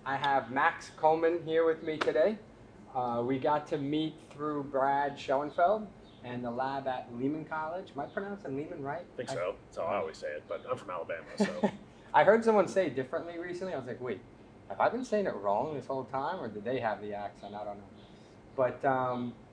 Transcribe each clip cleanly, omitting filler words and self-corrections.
I have Max Coleman here with me today. We got to meet through Brad Schoenfeld and the lab at Lehman College. Am I pronouncing Lehman right? I think so. That's how I always say it, but I'm from Alabama, so. I heard someone say it differently recently. I was like, wait, have I been saying it wrong this whole time, or did they have the accent? I don't know. But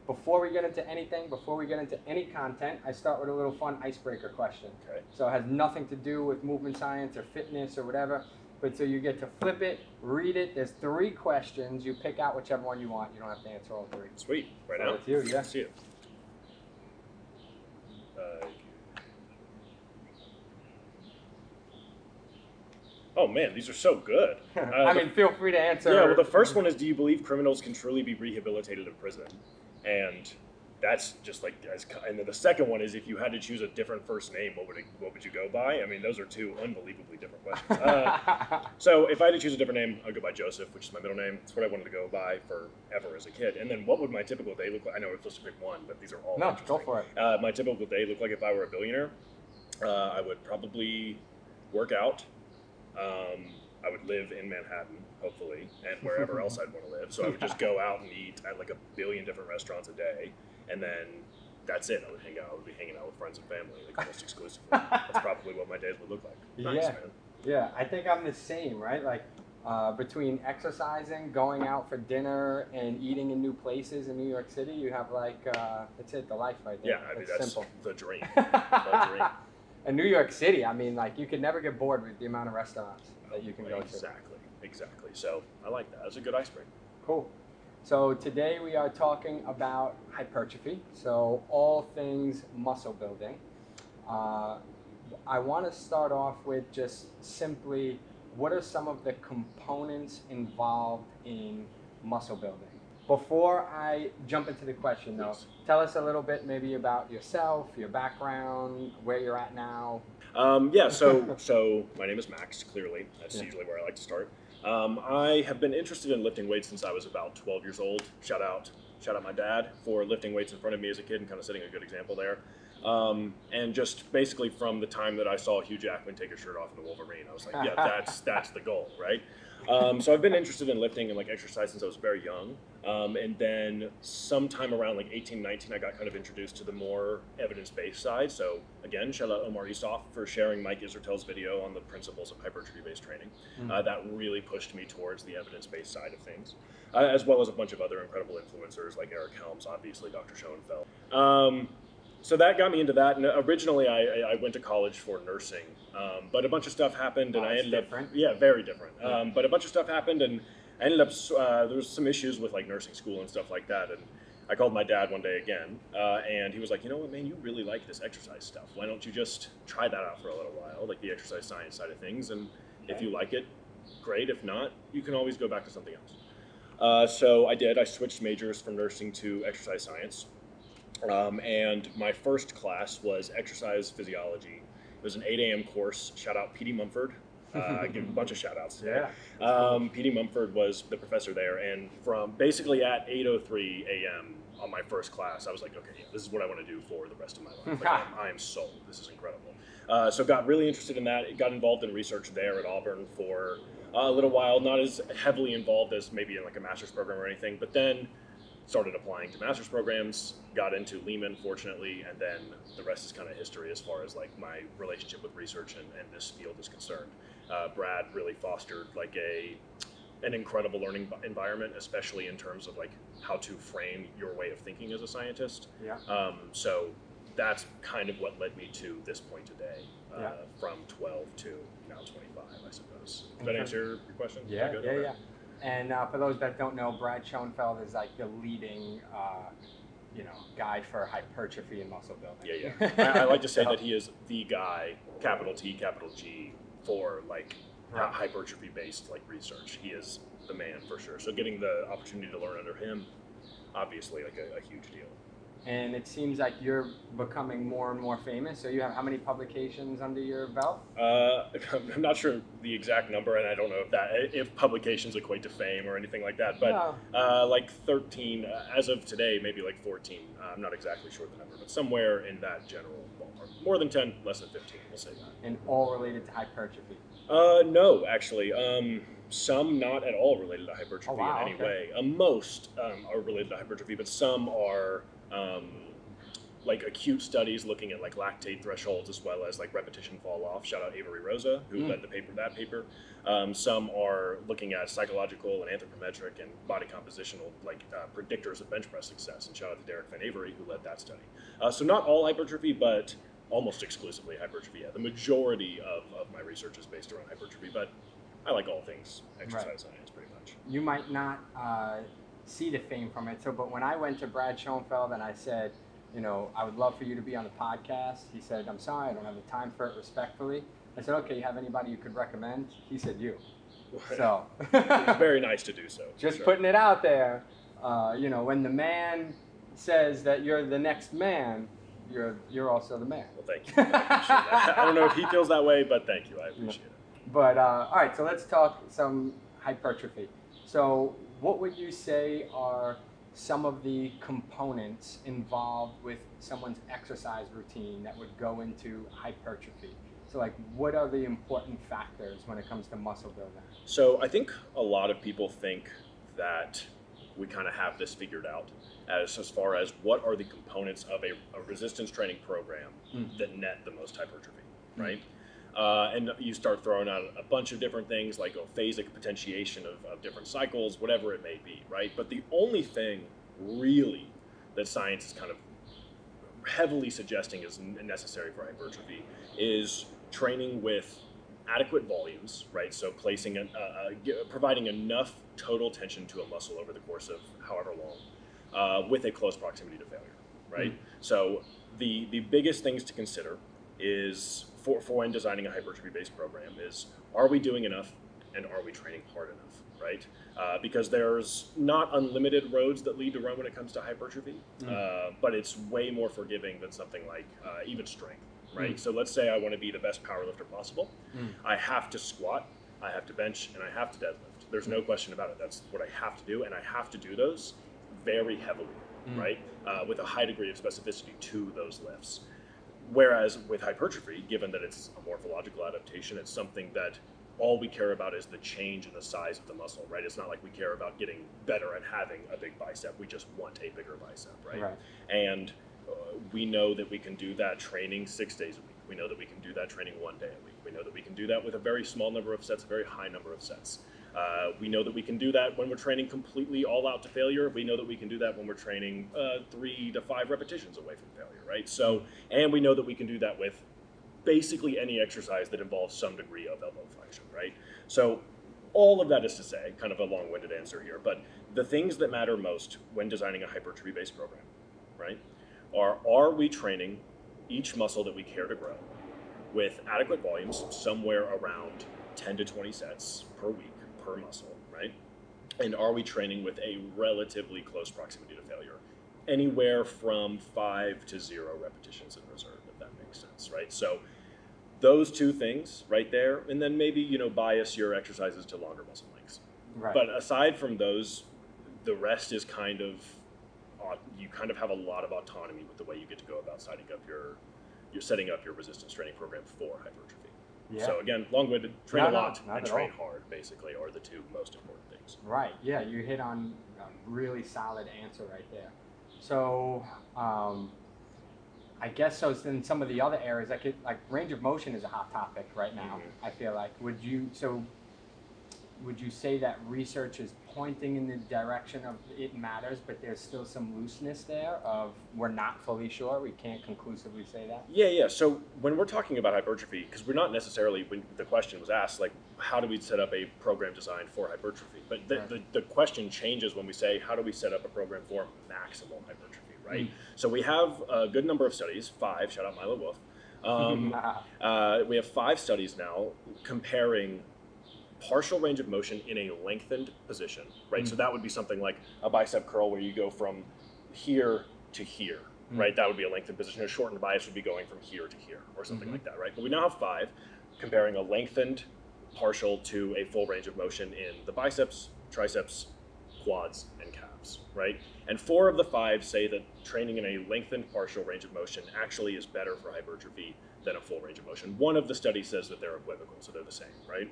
before we get into anything, before we get into any content, I start with a little fun icebreaker question. Okay. So it has nothing to do with movement science or fitness or whatever. But so you get to flip it, read it. There's 3 questions. You pick out whichever one you want. You don't have to answer all 3. Sweet. Right So now? it's you, yeah. See you. Oh man, these are so good. I mean, feel free to answer. Yeah, well the first one is, do you believe criminals can truly be rehabilitated in prison? And that's just like, and then the second one is, if you had to choose a different first name, what would you go by? I mean, those are 2 unbelievably different questions. So if I had to choose a different name, I'd go by Joseph, which is my middle name. It's what I wanted to go by forever as a kid. And then what would my typical day look like? I know we're supposed to pick one, but these are all No, interesting. go for it. My typical day look like if I were a billionaire. I would probably work out. I would live in Manhattan, hopefully, and wherever else I'd want to live. So I would just go out and eat at like a billion different restaurants a day, and then that's it. I would hang out. I would be hanging out with friends and family, like almost exclusively. That's probably what my days would look like. Nice, Yeah. man. Yeah, I think I'm the same, right? Like between exercising, going out for dinner, and eating in new places in New York City, you have like, that's it, the life right there. Yeah, I mean, that's simple. the dream. The dream. In New York City, I mean, like, you could never get bored with the amount of restaurants that you can go to. Exactly. So I like that. That's a good icebreaker. Cool. So today we are talking about hypertrophy, so all things muscle building. I want to start off with just simply, what are some of the components involved in muscle building? Before I jump into the question, though, tell us a little bit maybe about yourself, your background, where you're at now. So my name is Max, clearly. That's usually where I like to start. I have been interested in lifting weights since I was about 12 years old. Shout out my dad for lifting weights in front of me as a kid and kind of setting a good example there. And just basically from the time that I saw Hugh Jackman take his shirt off in the Wolverine, I was like, yeah, that's the goal, right? So I've been interested in lifting and like exercise since I was very young. And then sometime around like 18, 19, I got kind of introduced to the more evidence-based side. So again, shout out Omar Esoff for sharing Mike Isertel's video on the principles of hypertrophy-based training. That really pushed me towards the evidence-based side of things, as well as a bunch of other incredible influencers like Eric Helms, obviously Dr. Schoenfeld. So that got me into that, and originally I went to college for nursing, but a bunch of stuff happened, and I ended up, very different. But a bunch of stuff happened, and I ended up, there was some issues with like nursing school and stuff like that, and I called my dad one day again, and he was like, you know what, man, you really like this exercise stuff. Why don't you just try that out for a little while, like the exercise science side of things, and if you like it, great. If not, you can always go back to something else. So I did. I switched majors from nursing to exercise science. And my first class was exercise physiology. It was an 8 a.m. course. Shout out P.D. Mumford. I give a bunch of shout outs today. P.D. Mumford was the professor there, and from basically at 8:03 a.m. on my first class, I was like, okay, this is what I want to do for the rest of my life. Like, I am sold. This is incredible. So got really interested in that. Got involved in research there at Auburn for a little while, not as heavily involved as maybe in like a master's program or anything, but then started applying to master's programs, got into Lehman, fortunately, and then the rest is kind of history as far as like my relationship with research and this field is concerned. Brad really fostered like an incredible learning environment, especially in terms of like how to frame your way of thinking as a scientist. So that's kind of what led me to this point today, from 12 to now 25, I suppose. Does that answer your question? Yeah. And for those that don't know, Brad Schoenfeld is like the leading, guide for hypertrophy and muscle building. I like to say that he is the guy, capital T, capital G, for like hypertrophy-based like research. He is the man for sure. So getting the opportunity to learn under him, obviously like a huge deal. And it seems like you're becoming more and more famous. So you have how many publications under your belt? I'm not sure the exact number, and I don't know if publications equate to fame or anything like that. But like 13 as of today, maybe like 14. I'm not exactly sure the number, but somewhere in that general ballpark. More than 10, less than 15. We'll say that. And all related to hypertrophy. No, actually. Some not at all related to hypertrophy Oh, wow, in any okay. way. Most are related to hypertrophy, but some are like acute studies looking at like lactate thresholds as well as like repetition fall off. Shout out Avery Rosa, who led that paper. Some are looking at psychological and anthropometric and body compositional like predictors of bench press success. And shout out to Derek Van Avery, who led that study. So not all hypertrophy, but almost exclusively hypertrophy. Yeah, the majority of my research is based around hypertrophy, but I like all things exercise science pretty much. You might not see the fame from it. So, but when I went to Brad Schoenfeld and I said, you know, I would love for you to be on the podcast, he said, I'm sorry, I don't have the time for it, respectfully. I said, okay, you have anybody you could recommend? He said, you. So, it's very nice to do so. Just putting it out there. You know, when the man says that you're the next man, you're also the man. Well, thank you. I appreciate that. I don't know if he feels that way, but thank you. I appreciate it. But all right, so let's talk some hypertrophy. So what would you say are some of the components involved with someone's exercise routine that would go into hypertrophy? So like, what are the important factors when it comes to muscle building? So I think a lot of people think that we kind of have this figured out as far as what are the components of a resistance training program that net the most hypertrophy, right? And you start throwing out a bunch of different things like phasic potentiation of different cycles, whatever it may be, right? But the only thing really that science is kind of heavily suggesting is necessary for hypertrophy is training with adequate volumes, right? So placing providing enough total tension to a muscle over the course of however long, with a close proximity to failure, right? So the biggest things to consider is for when designing a hypertrophy-based program is, are we doing enough and are we training hard enough, right? Because there's not unlimited roads that lead to Rome when it comes to hypertrophy, but it's way more forgiving than something like even strength, right? So let's say I want to be the best powerlifter possible. I have to squat, I have to bench, and I have to deadlift. There's no question about it. That's what I have to do, and I have to do those very heavily, right? With a high degree of specificity to those lifts. Whereas with hypertrophy, given that it's a morphological adaptation, it's something that all we care about is the change in the size of the muscle, right? It's not like we care about getting better at having a big bicep. We just want a bigger bicep, right? And we know that we can do that training 6 days a week. We know that we can do that training 1 day a week. We know that we can do that with a very small number of sets, a very high number of sets. We know that we can do that when we're training completely all out to failure. We know that we can do that when we're training 3 to 5 repetitions away from failure, right? So, and we know that we can do that with basically any exercise that involves some degree of elbow flexion, right? So all of that is to say, kind of a long-winded answer here, but the things that matter most when designing a hypertrophy-based program, right, are we training each muscle that we care to grow with adequate volumes, somewhere around 10 to 20 sets per week, per muscle, right? And are we training with a relatively close proximity to failure? Anywhere from 5 to 0 repetitions in reserve, if that makes sense, right? So those two things right there, and then maybe, you know, bias your exercises to longer muscle lengths. Right. But aside from those, the rest is kind of, you kind of have a lot of autonomy with the way you get to go about setting up your resistance training program for hypertrophy. Yeah. So again, long-winded, train a lot and train hard, basically, are the two most important things. Right, yeah, you hit on a really solid answer right there. So, I guess so in some of the other areas, like range of motion is a hot topic right now, I feel like. Would you say that research is pointing in the direction of it matters, but there's still some looseness there of we're not fully sure, we can't conclusively say that? Yeah. So when we're talking about hypertrophy, because we're not necessarily, when the question was asked, like, how do we set up a program designed for hypertrophy? But the question changes when we say, how do we set up a program for maximal hypertrophy, right? So we have a good number of studies, 5, shout out Milo Wolf. We have 5 studies now comparing partial range of motion in a lengthened position, right? So that would be something like a bicep curl where you go from here to here, right? That would be a lengthened position. A shortened bias would be going from here to here or something like that, right? But we now have 5 comparing a lengthened partial to a full range of motion in the biceps, triceps, quads, and calves, right? And 4 of the 5 say that training in a lengthened partial range of motion actually is better for hypertrophy than a full range of motion. One of the studies says that they're equivocal, so they're the same, right?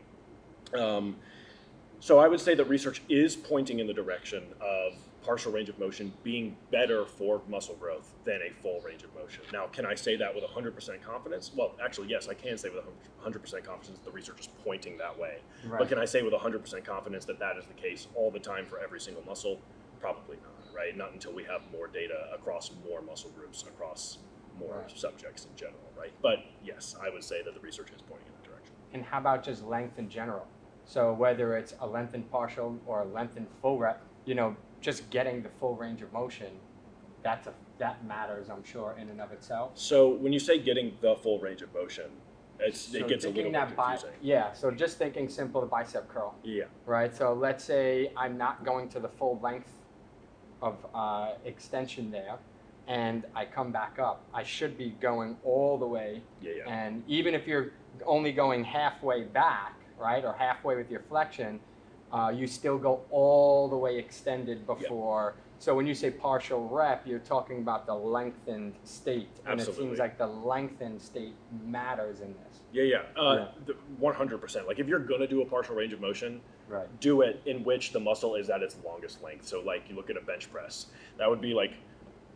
So I would say that research is pointing in the direction of partial range of motion being better for muscle growth than a full range of motion. Now, can I say that with 100% confidence? Well, actually, yes, I can say with 100% confidence that the research is pointing that way. Right. But can I say with 100% confidence that that is the case all the time for every single muscle? Probably not, right? Not until we have more data across more muscle groups, across more subjects in general, right? But yes, I would say that the research is pointing in that direction. And how about just length in general? So whether it's a lengthened partial or a lengthened full rep, just getting the full range of motion, that matters, I'm sure, in and of itself. So when you say getting the full range of motion, it gets a little bit confusing. So just thinking simple, the bicep curl. Yeah. Right, so let's say I'm not going to the full length of extension there, and I come back up. I should be going all the way. Yeah. And even if you're only going halfway back, right, or halfway with your flexion, you still go all the way extended before. So when you say partial rep, you're talking about the lengthened state. And Absolutely. It seems like the lengthened state matters in this. Yeah. 100%. Like if you're going to do a partial range of motion, right, do it in which the muscle is at its longest length. So like you look at a bench press, that would be like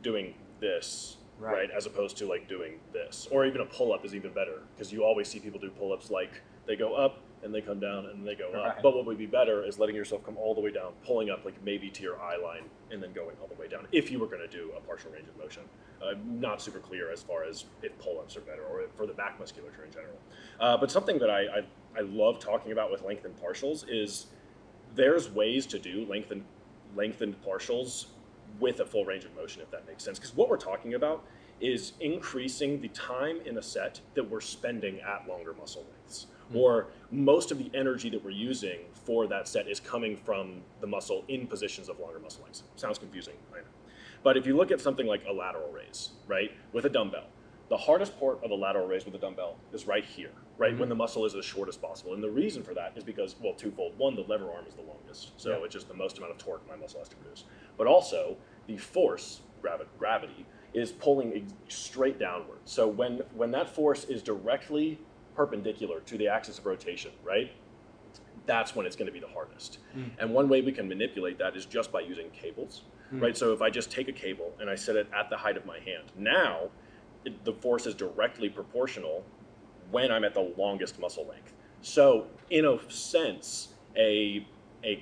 doing this, right, as opposed to like doing this. Or even a pull-up is even better, because you always see people do pull-ups like they go up and they come down and they go up. Right. But what would be better is letting yourself come all the way down, pulling up like maybe to your eye line, and then going all the way down, if you were going to do a partial range of motion. Not super clear as far as if pull-ups are better or for the back musculature in general. But something that I love talking about with lengthened partials is there's ways to do lengthened partials with a full range of motion, if that makes sense. Because what we're talking about is increasing the time in a set that we're spending at longer muscle lengths. Or most of the energy that we're using for that set is coming from the muscle in positions of longer muscle lengths. Sounds confusing, I know. But if you look at something like a lateral raise, right, with a dumbbell, the hardest part of a lateral raise with a dumbbell is right here, right, when the muscle is as short as possible. And the reason for that is because, well, twofold. One, the lever arm is the longest, so it's just the most amount of torque my muscle has to produce. But also, the force, gravity, is pulling straight downward. So when that force is directly perpendicular to the axis of rotation, right, that's when it's going to be the hardest. And one way we can manipulate that is just by using cables, right? So if I just take a cable and I set it at the height of my hand, now the force is directly proportional when I'm at the longest muscle length. So in a sense, a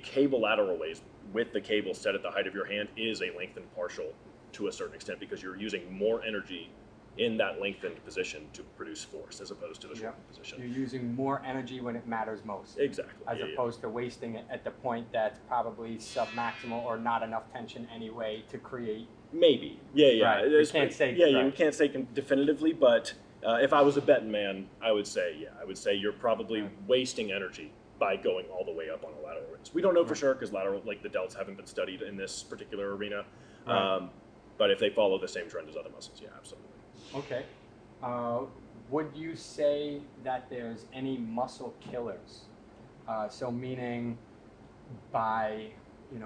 cable lateral raise with the cable set at the height of your hand is a lengthened partial to a certain extent, because you're using more energy in that lengthened position to produce force as opposed to the shortened position. You're using more energy when it matters most. Exactly. As opposed to wasting it at the point that's probably submaximal or not enough tension anyway to create. Maybe. Right. You can't say. You can't say definitively, but if I was a betting man, I would say you're probably wasting energy by going all the way up on a lateral raise. We don't know for sure, because lateral, like the delts haven't been studied in this particular arena. But if they follow the same trend as other muscles, yeah, absolutely. Okay. Would you say that there's any muscle killers? So meaning by,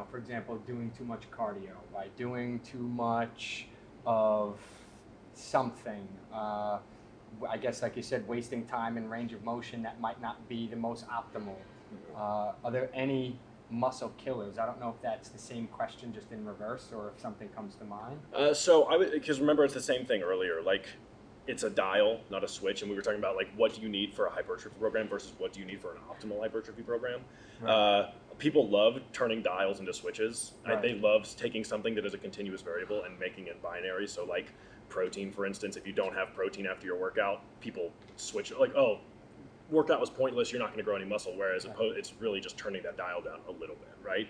for example, doing too much cardio, by doing too much of something, I guess like you said, wasting time in range of motion that might not be the most optimal. Are there any muscle killers? I don't know if that's the same question, just in reverse, or if something comes to mind. So I would, because remember, it's the same thing earlier. Like, it's a dial, not a switch, and we were talking about like what do you need for a hypertrophy program versus what do you need for an optimal hypertrophy program. People love turning dials into switches. They love taking something that is a continuous variable and making it binary. So like protein, for instance, if you don't have protein after your workout, people switch like, oh, workout was pointless, you're not going to grow any muscle, whereas it's really just turning that dial down a little bit, right?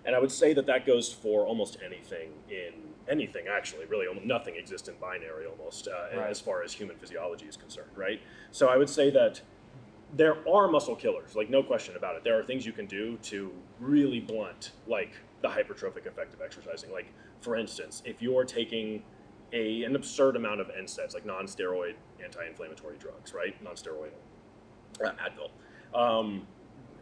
And I would say that goes for almost anything actually, really nothing exists in binary almost, as far as human physiology is concerned, right? So I would say that there are muscle killers, like no question about it. There are things you can do to really blunt like the hypertrophic effect of exercising. Like for instance, if you're taking an absurd amount of NSAIDs, like non-steroid anti-inflammatory drugs, right? Non-steroidal Advil.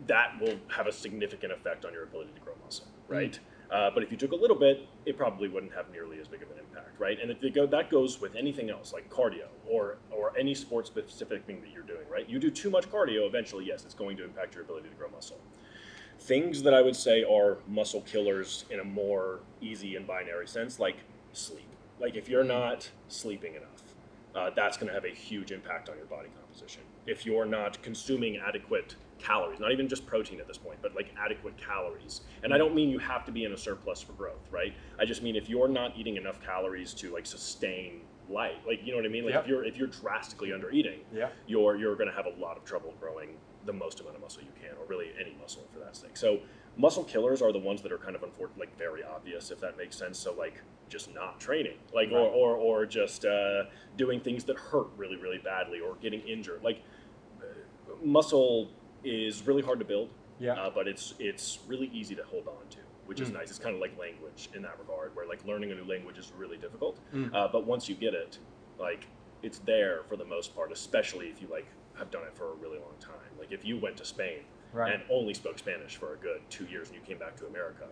That will have a significant effect on your ability to grow muscle, right? But if you took a little bit, it probably wouldn't have nearly as big of an impact, right? And that goes with anything else, like cardio or any sport-specific thing that you're doing, right? You do too much cardio, eventually, yes, it's going to impact your ability to grow muscle. Things that I would say are muscle killers in a more easy and binary sense, like sleep. Like if you're not sleeping enough, that's going to have a huge impact on your body composition. If you're not consuming adequate calories, not even just protein at this point, but like adequate calories. And I don't mean you have to be in a surplus for growth, right? I just mean if you're not eating enough calories to like sustain life, like, you know what I mean? Like if you're drastically under eating, you're going to have a lot of trouble growing the most amount of muscle you can, or really any muscle for that sake. So muscle killers are the ones that are kind of like very obvious, if that makes sense. So like just not training, like or just doing things that hurt really, really badly, or getting injured. Like muscle is really hard to build, but it's really easy to hold on to, which is nice. It's kind of like language in that regard, where like learning a new language is really difficult, but once you get it, like it's there for the most part, especially if you like have done it for a really long time. Like if you went to Spain and only spoke Spanish for a good 2 years and you came back to America,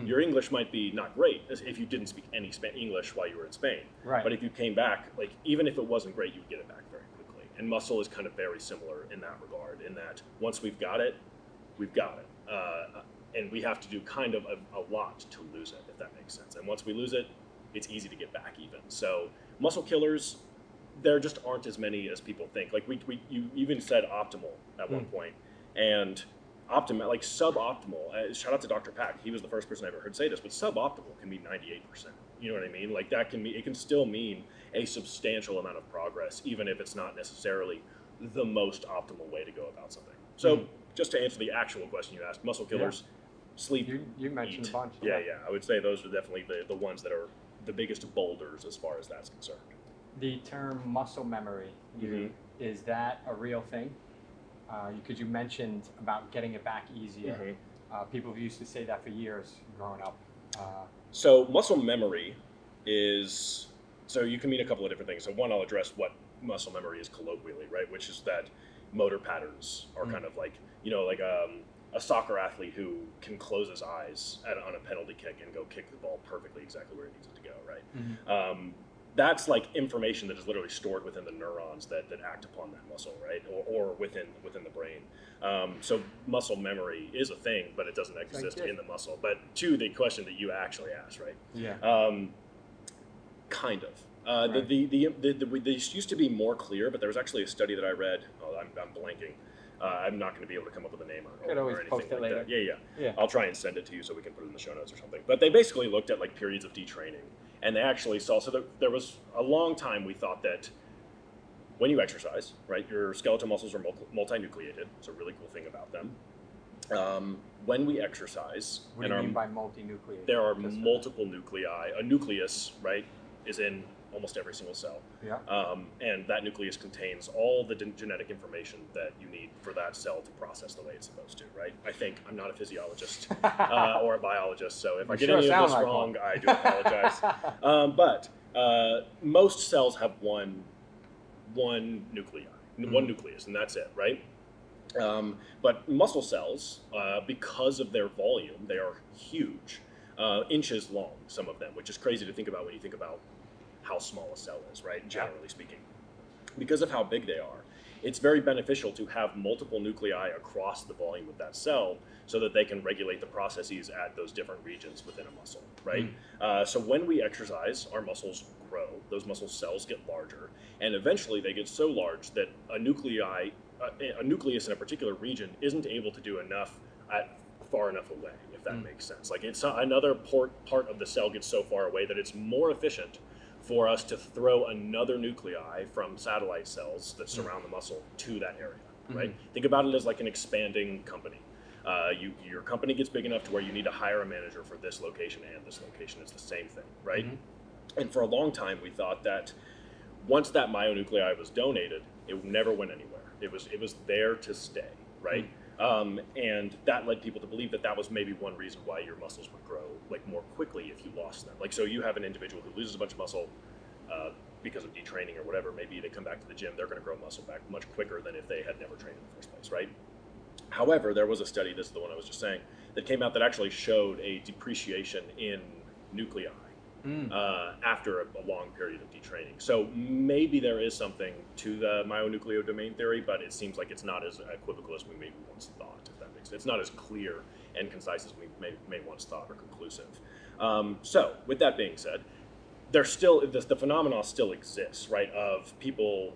your English might be not great if you didn't speak any English while you were in Spain. But if you came back, like even if it wasn't great, you would get it back very quickly. And muscle is kind of very similar in that regard, in that once we've got it, we've got it. And we have to do kind of a lot to lose it, if that makes sense. And once we lose it, it's easy to get back even. So muscle killers, there just aren't as many as people think. Like you even said optimal at one point, and optimal, like suboptimal. Shout out to Dr. Pack. He was the first person I ever heard say this, but suboptimal can be 98%. You know what I mean? Like that can be, it can still mean a substantial amount of progress, even if it's not necessarily the most optimal way to go about something. So just to answer the actual question you asked, muscle killers, sleep, you mentioned eat. a bunch. Yeah, I would say those are definitely the ones that are the biggest boulders as far as that's concerned. The term muscle memory, is that a real thing? Because you mentioned about getting it back easier. People used to say that for years growing up. So muscle memory is, so you can mean a couple of different things. So one, I'll address what muscle memory is colloquially, right? Which is that motor patterns are kind of like, you know, like a soccer athlete who can close his eyes on a penalty kick and go kick the ball perfectly exactly where it needs it to go, right? That's like information that is literally stored within the neurons that act upon that muscle, right? Or within the brain. So muscle memory is a thing, but it doesn't exist in the muscle. But to the question that you actually asked, right? Kind of. These used to be more clear, but there was actually a study that I read. Oh, I'm blanking. I'm not going to be able to come up with a name or anything post it like later. that. Yeah. I'll try and send it to you so we can put it in the show notes or something. But they basically looked at like periods of detraining, and they actually saw. So there was a long time we thought that when you exercise, right, your skeletal muscles are multinucleated. It's a really cool thing about them. When we exercise, what do you mean by multinucleated? There are multiple nuclei. A nucleus, right, is in almost every single cell. And that nucleus contains all the genetic information that you need for that cell to process the way it's supposed to, right? I think. I'm not a physiologist or a biologist, so if I get any of this wrong, I do apologize. But most cells have one nucleus, and that's it, right? But muscle cells, because of their volume, they are huge, inches long, some of them, which is crazy to think about when you think about how small a cell is, right? Generally speaking. Because of how big they are, it's very beneficial to have multiple nuclei across the volume of that cell so that they can regulate the processes at those different regions within a muscle, right? So when we exercise, our muscles grow, those muscle cells get larger, and eventually they get so large that a nucleus in a particular region isn't able to do enough far enough away, if that makes sense. Like it's another part of the cell gets so far away that it's more efficient for us to throw another nuclei from satellite cells that surround the muscle to that area, right? Think about it as like an expanding company. Your company gets big enough to where you need to hire a manager for this location and this location. It's the same thing, right? And for a long time, we thought that once that myonuclei was donated, it never went anywhere. It was there to stay, right? And that led people to believe that was maybe one reason why your muscles would grow like more quickly if you lost them. Like, so you have an individual who loses a bunch of muscle because of detraining or whatever, maybe they come back to the gym, they're going to grow muscle back much quicker than if they had never trained in the first place, right? However, there was a study, this is the one I was just saying, that came out that actually showed a depreciation in nuclei after a long period of detraining. So maybe there is something to the myonucleo domain theory, but it seems like it's not as equivocal as we maybe once thought, if that makes sense. It's not as clear and concise as we may once thought, or conclusive. So with that being said, there's still, the phenomenon still exists, right, of people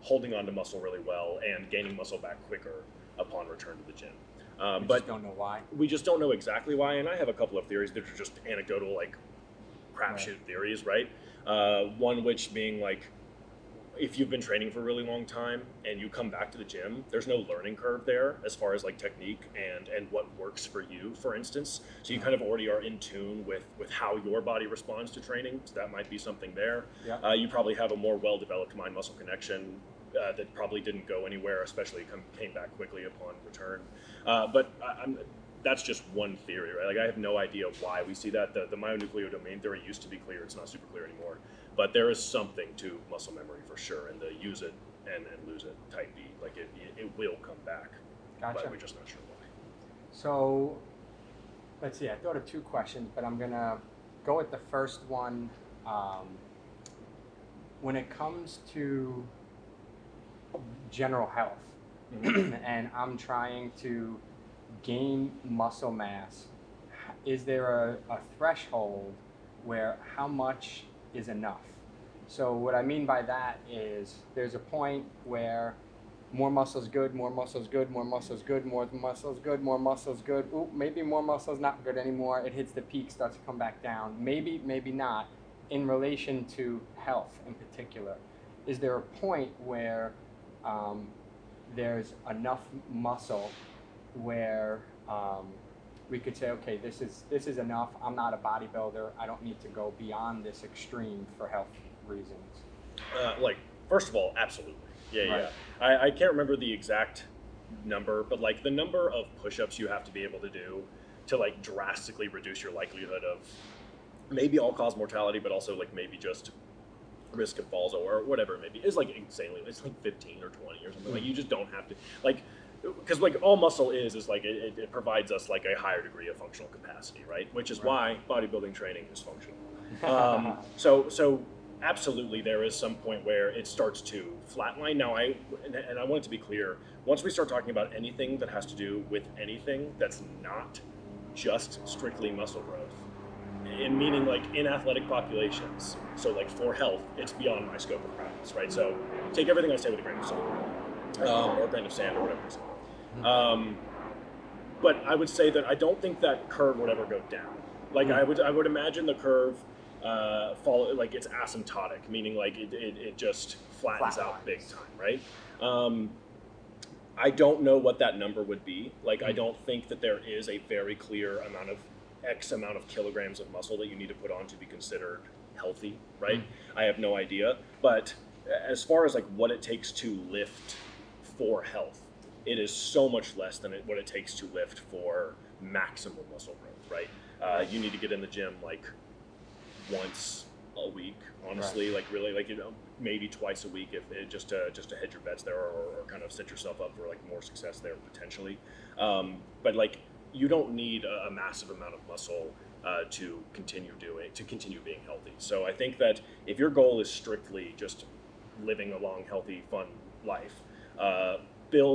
holding on to muscle really well and gaining muscle back quicker upon return to the gym. We just don't know why. We just don't know exactly why, and I have a couple of theories that are just anecdotal, like crapshoot theories, right? One which being like, if you've been training for a really long time and you come back to the gym, there's no learning curve there as far as like technique and what works for you, for instance. So you kind of already are in tune with how your body responds to training. So that might be something there. Yeah. You probably have a more well-developed mind-muscle connection that probably didn't go anywhere, especially came back quickly upon return. But that's just one theory, right? Like I have no idea why we see that. The myonucleo domain theory used to be clear. It's not super clear anymore. But there is something to muscle memory for sure, and the use it and lose it type B. Like it will come back. Gotcha. But we're just not sure why. So let's see, I thought of two questions, but I'm gonna go with the first one. When it comes to general health, and I'm trying to gain muscle mass, is there a threshold where how much is enough? So what I mean by that is there's a point where more muscle's good, more muscle's good, more muscle's good, more muscle's good, more muscle's good. Ooh, maybe more muscle's not good anymore. It hits the peak, starts to come back down. Maybe, maybe not. In relation to health in particular, is there a point where there's enough muscle where we could say, okay, this is enough. I'm not a bodybuilder. I don't need to go beyond this extreme for health reasons. Like, first of all, absolutely. Yeah, Right. yeah. I can't remember the exact number, but like the number of push-ups you have to be able to do to like drastically reduce your likelihood of maybe all-cause mortality, but also like maybe just risk of falls or whatever it may be, is like insanely, it's like 15 or 20 or something. Like you just don't have to, like, because like all muscle is like it provides us like a higher degree of functional capacity, right? Which is why bodybuilding training is functional. So absolutely there is some point where it starts to flatline. Now I want it to be clear, once we start talking about anything that has to do with anything that's not just strictly muscle growth, in meaning like in athletic populations, so like for health, it's beyond my scope of practice, right? So take everything I say with a grain of salt, or a grain of sand, or whatever it is. But I would say that I don't think that curve would ever go down. Like I would imagine the curve follow, like it's asymptotic, meaning like it just flattens out big time, right? I don't know what that number would be. Like I don't think that there is a very clear amount of X amount of kilograms of muscle that you need to put on to be considered healthy, right? I have no idea. But as far as like what it takes to lift for health, it is so much less than what it takes to lift for maximal muscle growth, right? You need to get in the gym like once a week, honestly, like really, like, you know, maybe twice a week if just to hedge your bets there, or kind of set yourself up for like more success there potentially. But like you don't need a massive amount of muscle to continue being healthy. So I think that if your goal is strictly just living a long, healthy, fun life,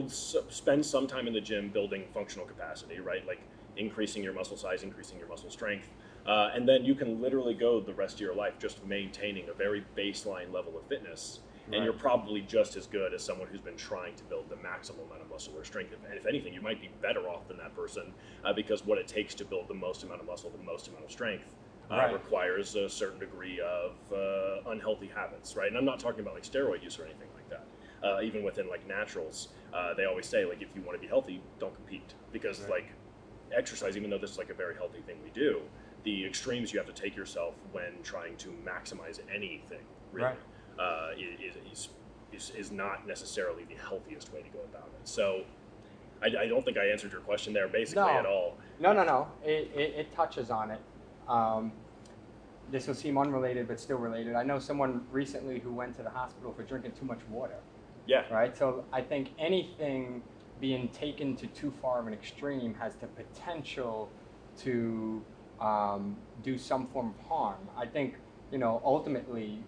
spend some time in the gym building functional capacity, right? Like increasing your muscle size, increasing your muscle strength, and then you can literally go the rest of your life just maintaining a very baseline level of fitness. And you're probably just as good as someone who's been trying to build the maximal amount of muscle or strength. And if anything, you might be better off than that person, because what it takes to build the most amount of muscle, the most amount of strength, requires a certain degree of unhealthy habits, right? And I'm not talking about like steroid use or anything like that. Even within like naturals, they always say like if you want to be healthy, don't compete, because like exercise, even though this is like a very healthy thing we do, the extremes you have to take yourself when trying to maximize anything really. Is not necessarily the healthiest way to go about it. So I don't think I answered your question there basically at all. No. It touches on it. This will seem unrelated, but still related. I know someone recently who went to the hospital for drinking too much water. Yeah. Right? So I think anything being taken to too far of an extreme has the potential to do some form of harm. I think, ultimately,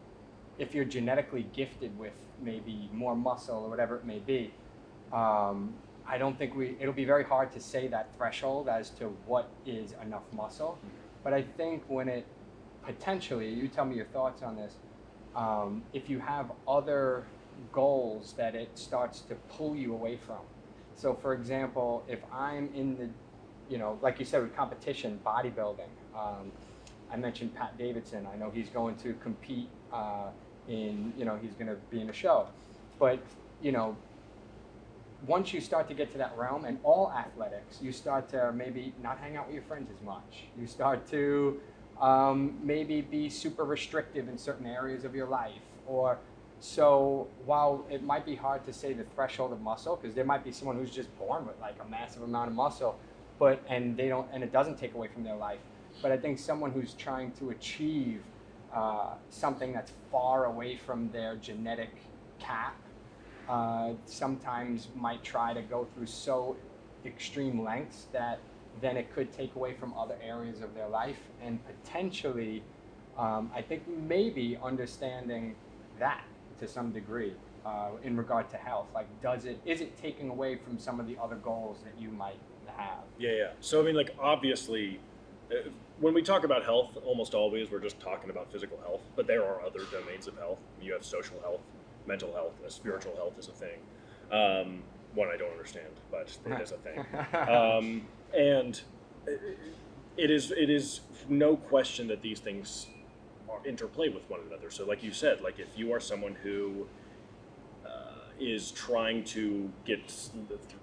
if you're genetically gifted with maybe more muscle or whatever it may be, I don't think it'll be very hard to say that threshold as to what is enough muscle. But I think when it potentially, you tell me your thoughts on this, if you have other goals that it starts to pull you away from. So for example, if I'm in the, like you said with competition, bodybuilding, I mentioned Pat Davidson. I know he's going to compete he's going to be in a show. But, once you start to get to that realm, and all athletics, you start to maybe not hang out with your friends as much. You start to maybe be super restrictive in certain areas of your life. So while it might be hard to say the threshold of muscle, because there might be someone who's just born with like a massive amount of muscle, and it doesn't take away from their life. But I think someone who's trying to achieve something that's far away from their genetic cap sometimes might try to go through so extreme lengths that then it could take away from other areas of their life, and potentially I think maybe understanding that to some degree in regard to health, like is it taking away from some of the other goals that you might have? Yeah. So I mean, like, obviously, when we talk about health, almost always we're just talking about physical health, but there are other domains of health. You have social health, mental health, spiritual health is a thing. One I don't understand, but it is a thing. And it is no question that these things interplay with one another. So like you said, like if you are someone who is trying to get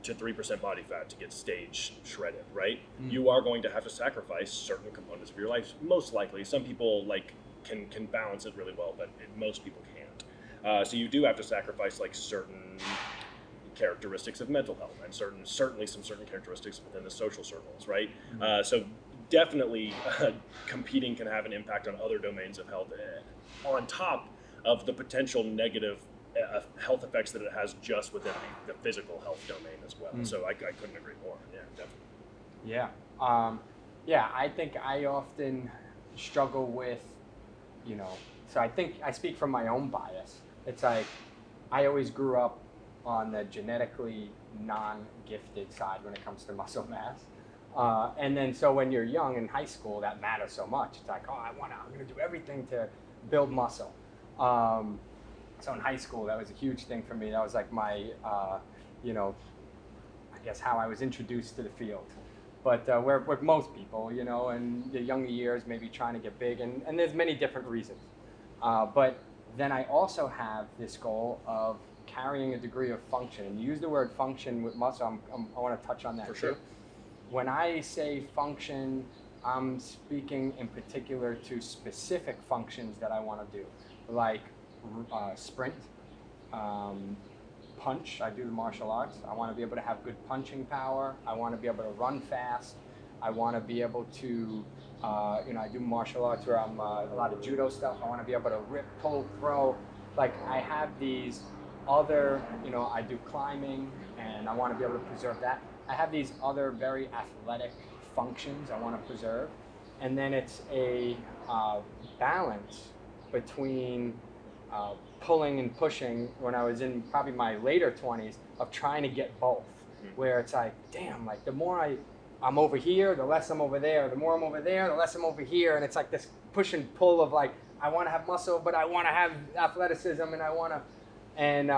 to 3% body fat to get stage shredded, right? You are going to have to sacrifice certain components of your life. Most likely, some people can balance it really well, but most people can't. So you do have to sacrifice like certain characteristics of mental health and certainly some certain characteristics within the social circles, right? So definitely competing can have an impact on other domains of health on top of the potential negative health effects that it has just within the physical health domain as well. So I couldn't agree more. Yeah, definitely. Yeah, I think I often struggle with, so I think I speak from my own bias. It's like I always grew up on the genetically non-gifted side when it comes to muscle mass. And then so when you're young in high school, that matters so much. It's like, I'm going to do everything to build muscle. So in high school, that was a huge thing for me. That was like my, I guess how I was introduced to the field. But with most people, in the younger years, maybe trying to get big, and there's many different reasons. But then I also have this goal of carrying a degree of function. And you use the word function with muscle, I want to touch on that For too. sure. When I say function, I'm speaking in particular to specific functions that I want to do, like sprint, punch. I do the martial arts. I want to be able to have good punching power. I want to be able to run fast. I want to be able to, I do martial arts where I'm a lot of judo stuff. I want to be able to rip, pull, throw. Like I have these other, I do climbing and I want to be able to preserve that. I have these other very athletic functions I want to preserve. And then it's a balance between pulling and pushing when I was in probably my later 20s of trying to get both, where it's like, damn, like the more I'm over here, the less I'm over there. The more I'm over there, the less I'm over here. And it's like this push and pull of like, I want to have muscle, but I want to have athleticism and I want to, and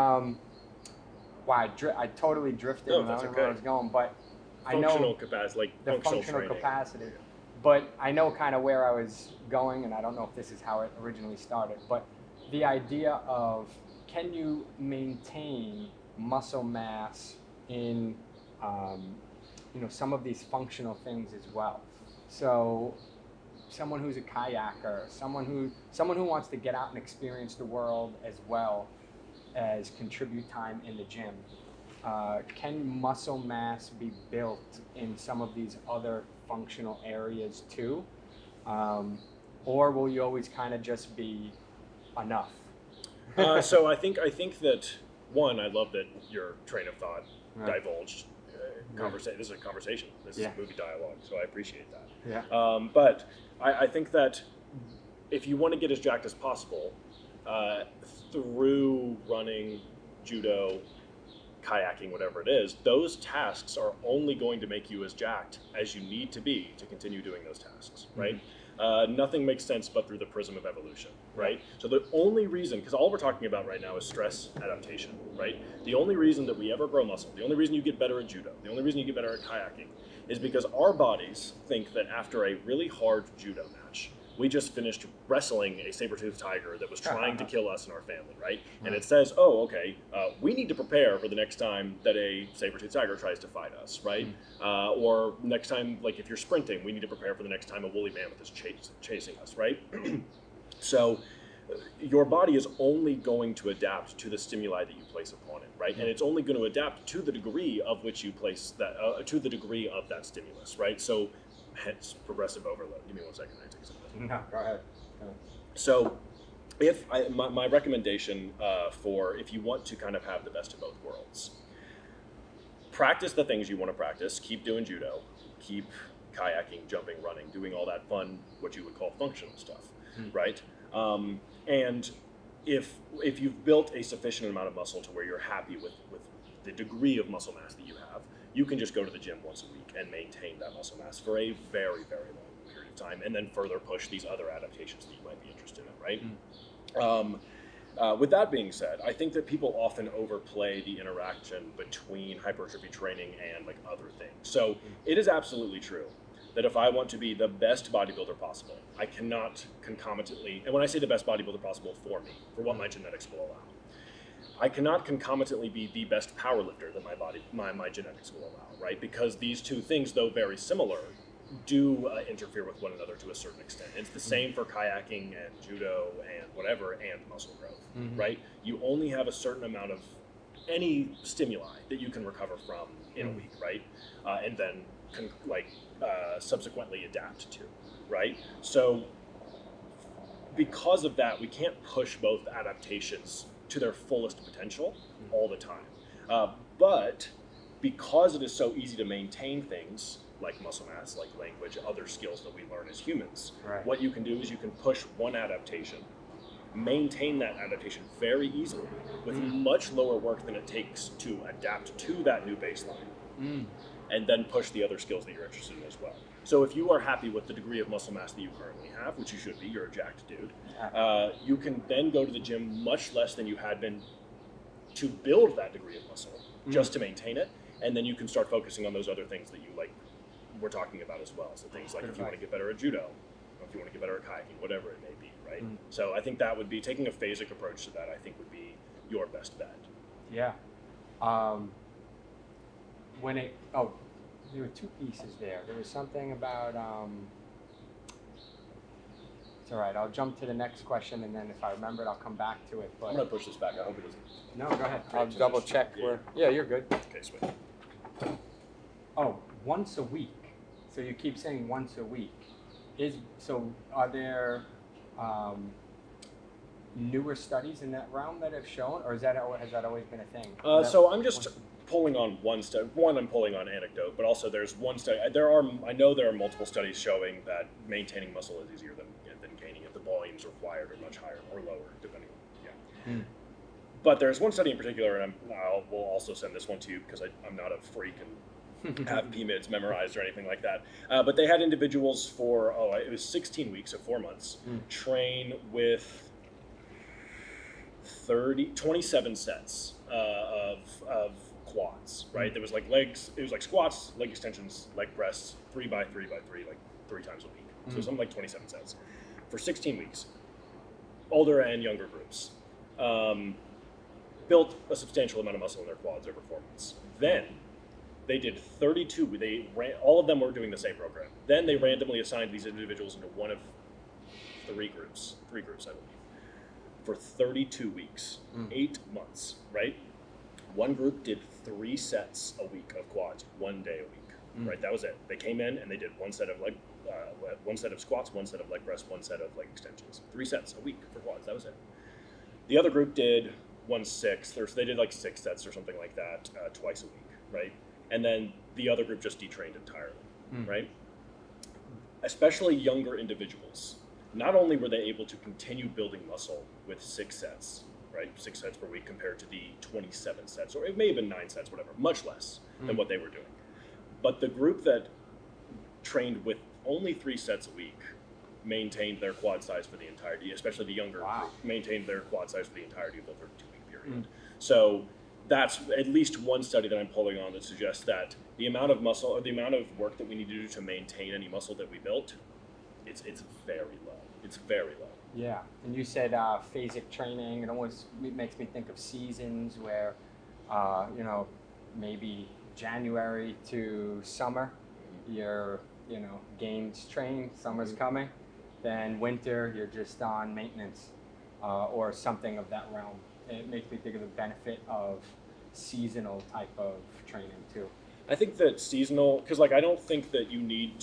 wow, I totally drifted and I don't know where I was going, but Functional I know capacity, like the functional training. capacity. But I know kind of where I was going, and I don't know if this is how it originally started, but the idea of can you maintain muscle mass in some of these functional things as well. So someone who's a kayaker, someone who wants to get out and experience the world as well as contribute time in the gym. Can muscle mass be built in some of these other functional areas too? Or will you always kind of just be enough? So I think that one, I love that your train of thought divulged conversation. This is a conversation. This is a movie dialogue, so I appreciate that. Yeah. But I think that if you want to get as jacked as possible, through running, judo, kayaking, whatever it is, those tasks are only going to make you as jacked as you need to be to continue doing those tasks, right? Nothing makes sense but through the prism of evolution, right? So the only reason, because all we're talking about right now is stress adaptation, right? The only reason that we ever grow muscle, the only reason you get better at judo, the only reason you get better at kayaking is because our bodies think that after a really hard judo match, we just finished wrestling a saber-toothed tiger that was trying to kill us and our family, right? And it says, oh, okay, we need to prepare for the next time that a saber-toothed tiger tries to fight us, right? Or next time, like if you're sprinting, we need to prepare for the next time a woolly mammoth is chasing us, right? So your body is only going to adapt to the stimuli that you place upon it, right? And it's only going to adapt to the degree of which you place that, to the degree of that stimulus, right? So hence progressive overload. Give me 1 second, I take a sip. No, go ahead. So, my recommendation for if you want to kind of have the best of both worlds, practice the things you want to practice. Keep doing judo, keep kayaking, jumping, running, doing all that fun, what you would call functional stuff, right? And if you've built a sufficient amount of muscle to where you're happy with the degree of muscle mass that you have, you can just go to the gym once a week and maintain that muscle mass for a very, very long period of time, and then further push these other adaptations that you might be interested in, right? With that being said, I think that people often overplay the interaction between hypertrophy training and like other things. So it is absolutely true that if I want to be the best bodybuilder possible, I cannot concomitantly, and when I say the best bodybuilder possible for me, for what my genetics will allow, I cannot concomitantly be the best powerlifter that my genetics will allow, right? Because these two things, though very similar, do interfere with one another to a certain extent. It's the same for kayaking and judo and whatever and muscle growth, right? You only have a certain amount of any stimuli that you can recover from in a week, right? And then subsequently adapt to, right? So because of that, we can't push both adaptations to their fullest potential all the time. But because it is so easy to maintain things like muscle mass, like language, other skills that we learn as humans, what you can do is you can push one adaptation, maintain that adaptation very easily with much lower work than it takes to adapt to that new baseline, and then push the other skills that you're interested in as well. So if you are happy with the degree of muscle mass that you currently have, which you should be, you're a jacked dude, you can then go to the gym much less than you had been to build that degree of muscle, just to maintain it, and then you can start focusing on those other things that you like we're talking about as well. So things like if you want to get better at judo, or if you want to get better at kayaking, whatever it may be, right? So I think that would be, taking a phasic approach to that, I think would be your best bet. Yeah. There were two pieces there. There was something about, it's all right, I'll jump to the next question, and then if I remember it, I'll come back to it. But I'm going to push this back. I hope it doesn't. No, go ahead. I'll double check. Yeah, you're good. Okay, sweet. Oh, once a week. So you keep saying once a week. Are there newer studies in that realm that have shown, or has that always been a thing? So I'm just pulling on one study. One, I'm pulling on anecdote, but also there's one study. I know there are multiple studies showing that maintaining muscle is easier than gaining it. The volumes required are much higher or lower, depending on, But there's one study in particular, and we'll also send this one to you because I'm not a freak and have PMIDs memorized or anything like that. But they had individuals for, it was 16 weeks, so 4 months, train with 27 sets of quads, right? There was like legs, it was like squats, leg extensions, leg presses, 3x3x3, like 3 times a week. So something like 27 sets for 16 weeks. Older and younger groups. Built a substantial amount of muscle in their quads over 4 months. Then they did 32. All of them were doing the same program. Then they randomly assigned these individuals into one of 3 groups, I believe, for 32 weeks, 8 months, right? One group did 3 sets a week of quads, 1 day a week, right? That was it. They came in and they did one set of squats, 1 set of leg press, 1 set of leg extensions. 3 sets a week for quads. That was it. The other group did 1/6, or they did like 6 sets or something like that twice a week. right? And then the other group just detrained entirely, right? Especially younger individuals. Not only were they able to continue building muscle with 6 sets, right? 6 sets per week compared to the 27 sets, or it may have been 9 sets, whatever, much less than what they were doing. But the group that trained with only 3 sets a week maintained their quad size for the entirety, especially the younger group, maintained their quad size for the entirety of the 32-week period. So that's at least one study that I'm pulling on that suggests that the amount of muscle, or the amount of work that we need to do to maintain any muscle that we built, it's very low. It's very low. Yeah, and you said phasic training. It almost makes me think of seasons where, you know, maybe January to summer, you're, you know, gains training, summer's coming. Then winter, you're just on maintenance or something of that realm. It makes me think of the benefit of seasonal type of training too. I think that seasonal, because like I don't think you need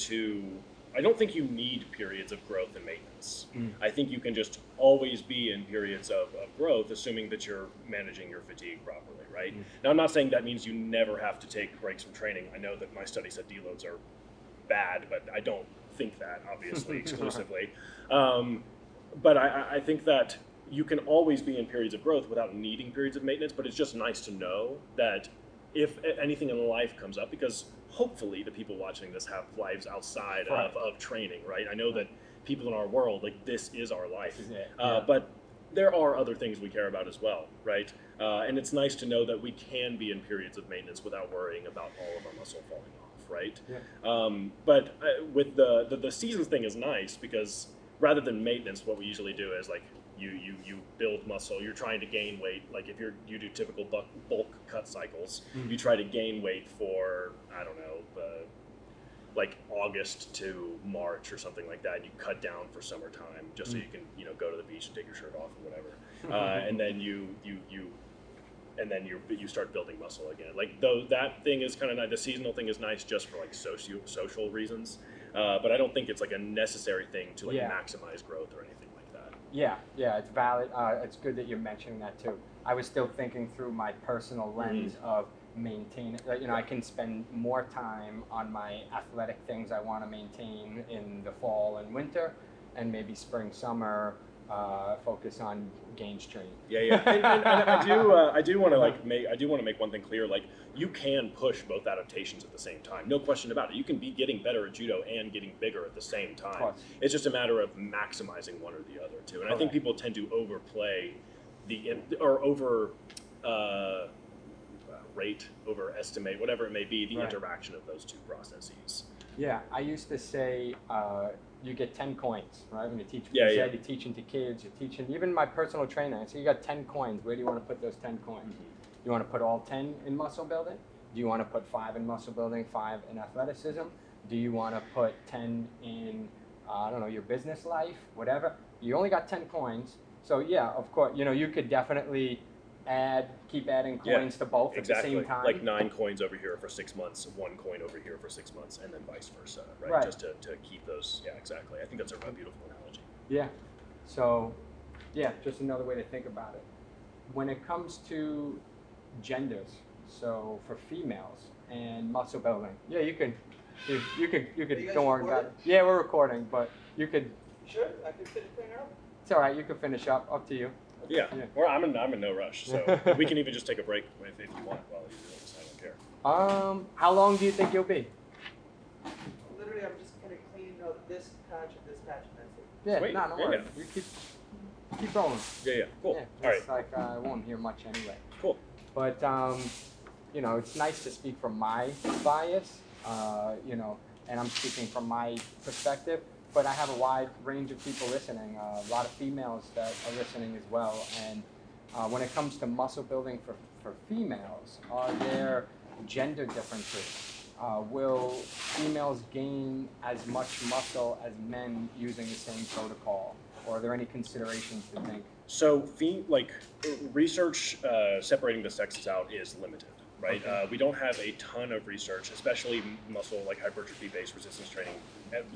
periods of growth and maintenance. I think you can just always be in periods of growth, assuming that you're managing your fatigue properly, right? Now, I'm not saying that means you never have to take breaks from training. I know that my study said deloads are bad, but I don't think that, obviously, exclusively. But I think that you can always be in periods of growth without needing periods of maintenance, but it's just nice to know that if anything in life comes up, because hopefully the people watching this have lives outside of training, right? I know that people in our world, like, this is our life. But there are other things we care about as well, right? And it's nice to know that we can be in periods of maintenance without worrying about all of our muscle falling off, right? But with the seasons thing is nice because rather than maintenance, what we usually do is like you build muscle. You're trying to gain weight. Like if you do typical bulk cut cycles, you try to gain weight for, I don't know, like August to March or something like that. And you cut down for summertime just so you can, you know, go to the beach and take your shirt off or whatever. And then you start building muscle again. Like though that thing is kind of nice. The seasonal thing is nice just for like social reasons. But I don't think it's like a necessary thing to like maximize growth or anything like that. Yeah, it's valid. It's good that you're mentioning that too. I was still thinking through my personal lens of maintain. You know, I can spend more time on my athletic things I want to maintain in the fall and winter, and maybe spring, summer, focus on gains training. And I do want to make one thing clear. Like, you can push both adaptations at the same time, no question about it. You can be getting better at judo and getting bigger at the same time. It's just a matter of maximizing one or the other too. And I think people tend to overplay overestimate, whatever it may be, the interaction of those two processes. Yeah, I used to say you get 10 coins, right? When you teach, you're teaching to kids, you're teaching, even my personal trainer. So you got 10 coins. Where do you want to put those 10 coins? You want to put all 10 in muscle building? Do you want to put 5 in muscle building, 5 in athleticism? Do you want to put 10 in, I don't know, your business life, whatever? You only got 10 coins. So yeah, of course, you know, you could definitely keep adding coins to both at the same time. Like 9 coins over here for 6 months, 1 coin over here for 6 months, and then vice versa, right? Just to keep those, exactly. I think that's a beautiful analogy. Yeah. So, yeah, just another way to think about it. When it comes to genders, so for females and muscle building, you could don't worry about it. Yeah, we're recording, but you could. Sure, I can finish up. It's all right. You can finish up to you. Yeah. Or I'm in no rush, so we can even just take a break if you want while you do this. I don't care. How long do you think you'll be? Literally, I'm just kind of cleaning up this patch and that's it. Yeah, Sweet. no worries. You keep rolling. Yeah, cool. Yeah, All right. Like I won't hear much anyway. Cool. But you know, it's nice to speak from my bias. You know, and I'm speaking from my perspective. But I have a wide range of people listening, a lot of females that are listening as well. And when it comes to muscle building for females, are there gender differences? Will females gain as much muscle as men using the same protocol? Or are there any considerations to think? So, research separating the sexes out is limited. Right, we don't have a ton of research, especially muscle like hypertrophy-based resistance training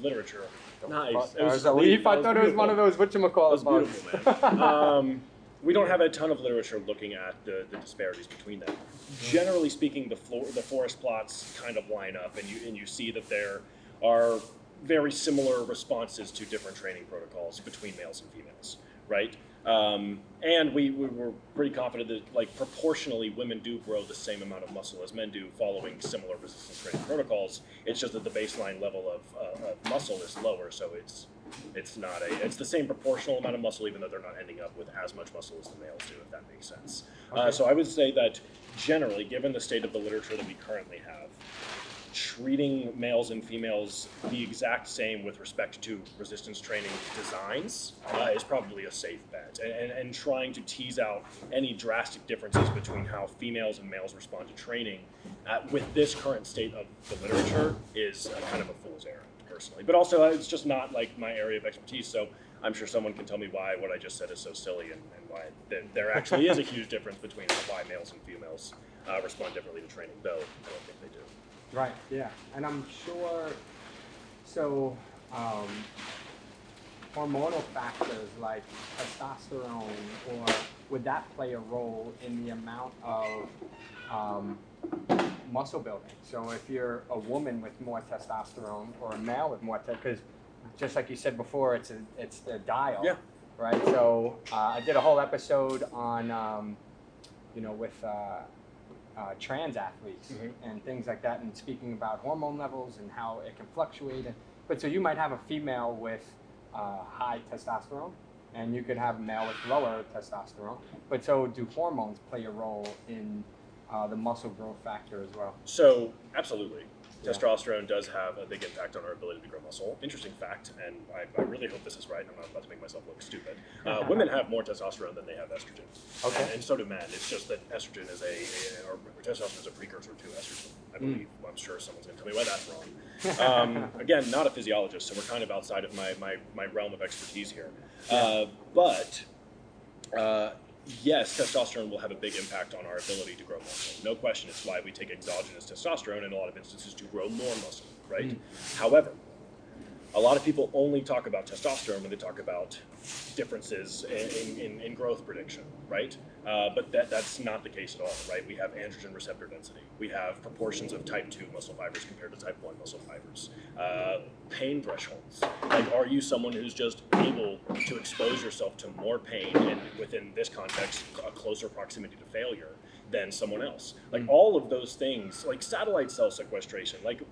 literature. Nice. It was a leaf. I thought it was one of those whatchamacallit. It was beautiful, man. We don't have a ton of literature looking at the disparities between them. Generally speaking, the forest plots kind of line up, and you see that there are very similar responses to different training protocols between males and females, right? And we were pretty confident that, like, proportionally, women do grow the same amount of muscle as men do following similar resistance training protocols. It's just that the baseline level of muscle is lower, so it's the same proportional amount of muscle, even though they're not ending up with as much muscle as the males do, if that makes sense. Okay. So I would say that generally, given the state of the literature that we currently have, treating males and females the exact same with respect to resistance training designs is probably a safe bet. And trying to tease out any drastic differences between how females and males respond to training with this current state of the literature is kind of a fool's errand, personally. But also, it's just not like my area of expertise, so I'm sure someone can tell me why what I just said is so silly and why there actually is a huge difference between why males and females respond differently to training, though I don't think they do. Right, yeah. And I'm sure, so hormonal factors like testosterone, or would that play a role in the amount of muscle building? So if you're a woman with more testosterone or a male with more because just like you said before, it's the dial, Yeah. right? So I did a whole episode on, with trans athletes and things like that, and speaking about hormone levels and how it can fluctuate. But so you might have a female with high testosterone, and you could have a male with lower testosterone. But so do hormones play a role in the muscle growth factor as well? So absolutely. Yeah. Testosterone does have a big impact on our ability to grow muscle. Interesting fact, and I really hope this is right, and I'm not about to make myself look stupid. Women have more testosterone than they have estrogen. Okay. And so do men. It's just that estrogen is or testosterone is a precursor to estrogen, I believe. I'm sure someone's going to tell me why that's wrong. Again, not a physiologist, so we're kind of outside of my realm of expertise here. But yes, testosterone will have a big impact on our ability to grow muscle. No question, it's why we take exogenous testosterone in a lot of instances to grow more muscle, right? However, a lot of people only talk about testosterone when they talk about differences in growth prediction, right? But that's not the case at all, right? We have androgen receptor density. We have proportions of type 2 muscle fibers compared to type 1 muscle fibers. Pain thresholds. Like, are you someone who's just able to expose yourself to more pain, and within this context, a closer proximity to failure than someone else? Like, all of those things, like satellite cell sequestration, like,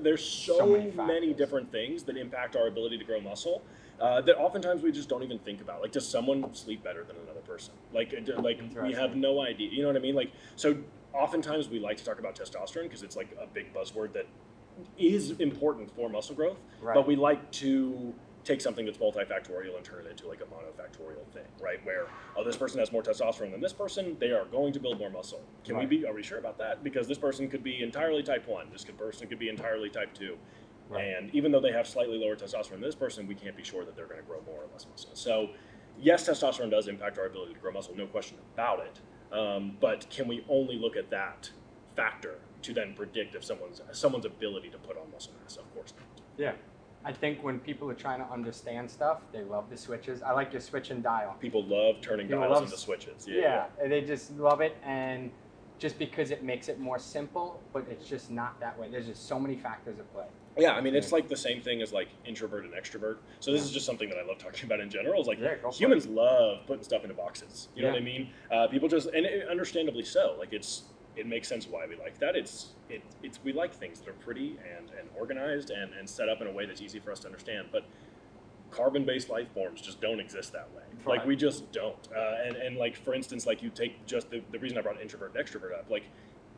there's so many different things that impact our ability to grow muscle that oftentimes we just don't even think about. Like, does someone sleep better than another person? Like we have no idea. You know what I mean? Like, so oftentimes we like to talk about testosterone because it's like a big buzzword that is important for muscle growth, but we like to take something that's multifactorial and turn it into like a monofactorial thing, right? Where, oh, this person has more testosterone than this person, they are going to build more muscle. Are we sure about that? Because this person could be entirely type 1, this person could be entirely type 2. And even though they have slightly lower testosterone than this person, we can't be sure that they're going to grow more or less muscle. So yes, testosterone does impact our ability to grow muscle, no question about it. But can we only look at that factor to then predict if someone's ability to put on muscle mass? Of course not. Yeah. I think when people are trying to understand stuff, they love the switches. I like your switch and dial. People love turning dials into switches. Yeah, they just love it, and just because it makes it more simple, but it's just not that way. There's just so many factors at play. Yeah, I mean, it's like the same thing as like introvert and extrovert. So this is just something that I love talking about in general. Is like humans love putting stuff into boxes. You know what I mean? People just, and understandably so. Like it makes sense why we like that. We like things that are pretty and organized and set up in a way that's easy for us to understand. But carbon-based life forms just don't exist that way. Like, we just don't. And like, for instance, like, you take just the reason I brought introvert and extrovert up. Like,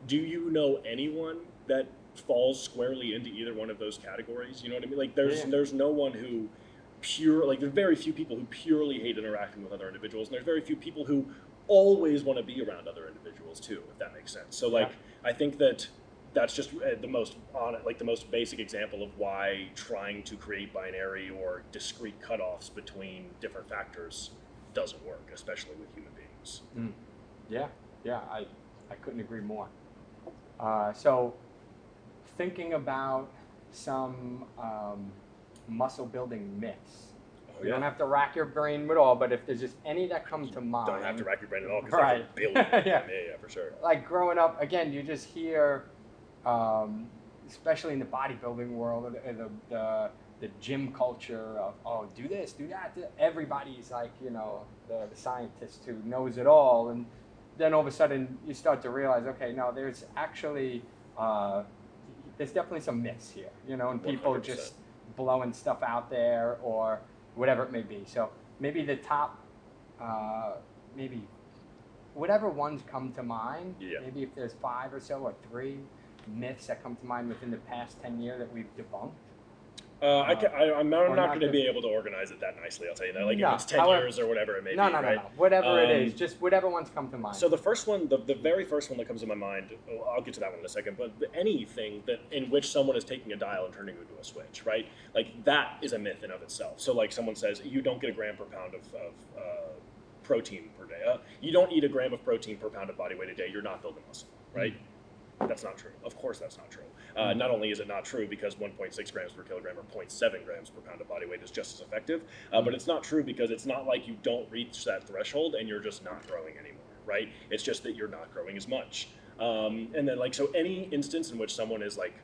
do you know anyone that falls squarely into either one of those categories? You know what I mean? Like, there's no one who there's very few people who purely hate interacting with other individuals, and there's very few people who always want to be around other individuals too, if that makes sense. So like, I think that's just the most basic example of why trying to create binary or discrete cutoffs between different factors doesn't work, especially with human beings. Yeah, I couldn't agree more. So thinking about some muscle building myths. You don't have to rack your brain at all, but if there's just any that come to mind. Don't have to rack your brain at all, because Right. there's a billion. Yeah. Yeah, for sure. Like growing up, again, you just hear, especially in the bodybuilding world, the gym culture of, oh, do this, do that. Everybody's like, you know, the scientist who knows it all. And then all of a sudden you start to realize, okay, no, there's actually, there's definitely some myths here, you know, and people 100%. just blowing stuff out there or whatever it may be. So maybe the top, maybe whatever ones come to mind, maybe if there's 5 or so or 3 myths that come to mind within the past 10 years that we've debunked. I'm not going to be able to organize it that nicely, I'll tell you that. Like, if it's 10 years or whatever it may be, right? No. Whatever it is, just whatever ones come to mind. So the first one, the very first one that comes to my mind, I'll get to that one in a second, but anything that in which someone is taking a dial and turning it into a switch, right? Like, that is a myth in of itself. So, like, someone says, you don't get a gram per pound of protein per day. You don't eat a gram of protein per pound of body weight a day. You're not building muscle, right? That's not true. Of course that's not true. Not only is it not true because 1.6 grams per kilogram or 0.7 grams per pound of body weight is just as effective, but it's not true because it's not like you don't reach that threshold and you're just not growing anymore, right? It's just that you're not growing as much. And then, like, so any instance in which someone is like,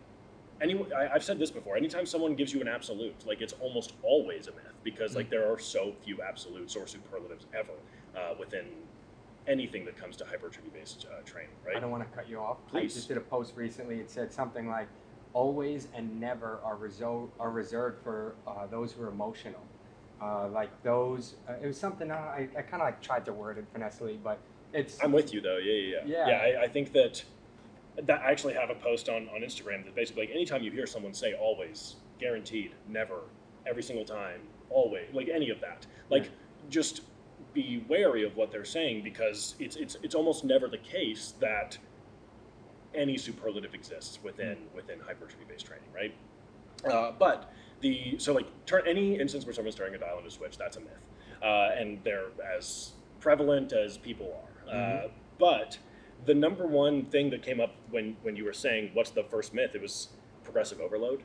I've said this before, anytime someone gives you an absolute, like, it's almost always a myth because, like, there are so few absolutes or superlatives ever within anything that comes to hypertrophy-based training, right? I don't want to cut you off. Please. I just did a post recently. It said something like, always and never are reserved for those who are emotional. Like those, it was something, I kind of like tried to word it finessely, but it's... I'm with you though, yeah. I think that I actually have a post on Instagram that basically, like, anytime you hear someone say always, guaranteed, never, every single time, always, like any of that, like, just be wary of what they're saying because it's almost never the case that any superlative exists within hypertrophy-based training, right? But any instance where someone's turning a dial into a switch, that's a myth, and they're as prevalent as people are. But the number one thing that came up when you were saying what's the first myth, it was progressive overload.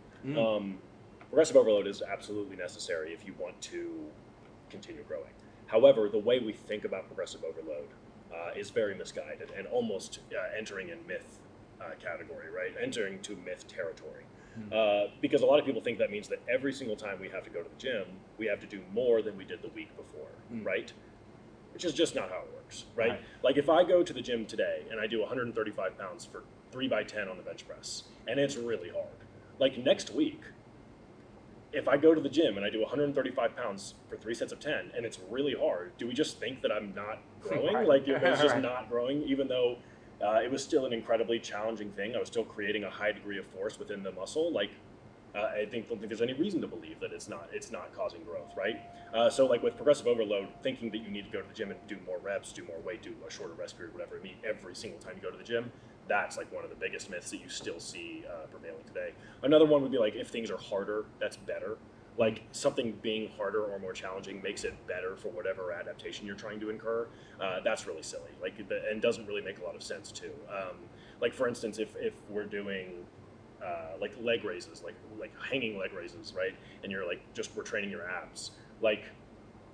Progressive overload is absolutely necessary if you want to continue growing. However, the way we think about progressive overload is very misguided and almost entering in myth category, right? Entering to myth territory. Because a lot of people think that means that every single time we have to go to the gym, we have to do more than we did the week before, right? Which is just not how it works, right? Like, if I go to the gym today and I do 135 pounds for 3x10 on the bench press, and it's really hard, like, next week, if I go to the gym and I do 135 pounds for 3 sets of 10 and it's really hard, do we just think that I'm not growing? Like, it's just not growing, even though it was still an incredibly challenging thing. I was still creating a high degree of force within the muscle. Like, I don't think there's any reason to believe that it's not causing growth, right? So, like, with progressive overload, thinking that you need to go to the gym and do more reps, do more weight, do a shorter rest period, whatever it means, every single time you go to the gym, that's like one of the biggest myths that you still see prevailing today. Another one would be, like, if things are harder, that's better. Like, something being harder or more challenging makes it better for whatever adaptation you're trying to incur. That's really silly, like, and doesn't really make a lot of sense too. Like, for instance, if we're doing like leg raises, like hanging leg raises, right? And you're like, we're training your abs. Like,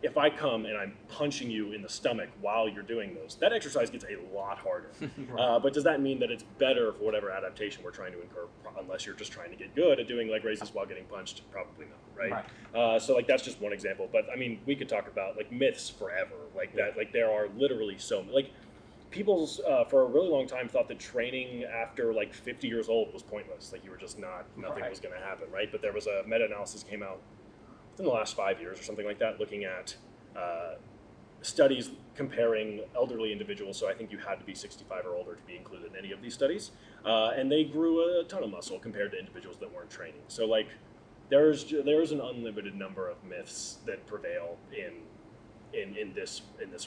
if I come and I'm punching you in the stomach while you're doing those, that exercise gets a lot harder. But does that mean that it's better for whatever adaptation we're trying to incur, unless you're just trying to get good at doing leg raises while getting punched? Probably not, right? So, like, that's just one example. But I mean, we could talk about, like, myths forever, like that. Like, there are literally so many. Like, people for a really long time thought that training after like 50 years old was pointless. Like, you were just nothing was going to happen, right? But there was a meta-analysis came out in the last 5 years or something like that, looking at studies comparing elderly individuals. So I think you had to be 65 or older to be included in any of these studies. And they grew a ton of muscle compared to individuals that weren't training. So, like, there's an unlimited number of myths that prevail in this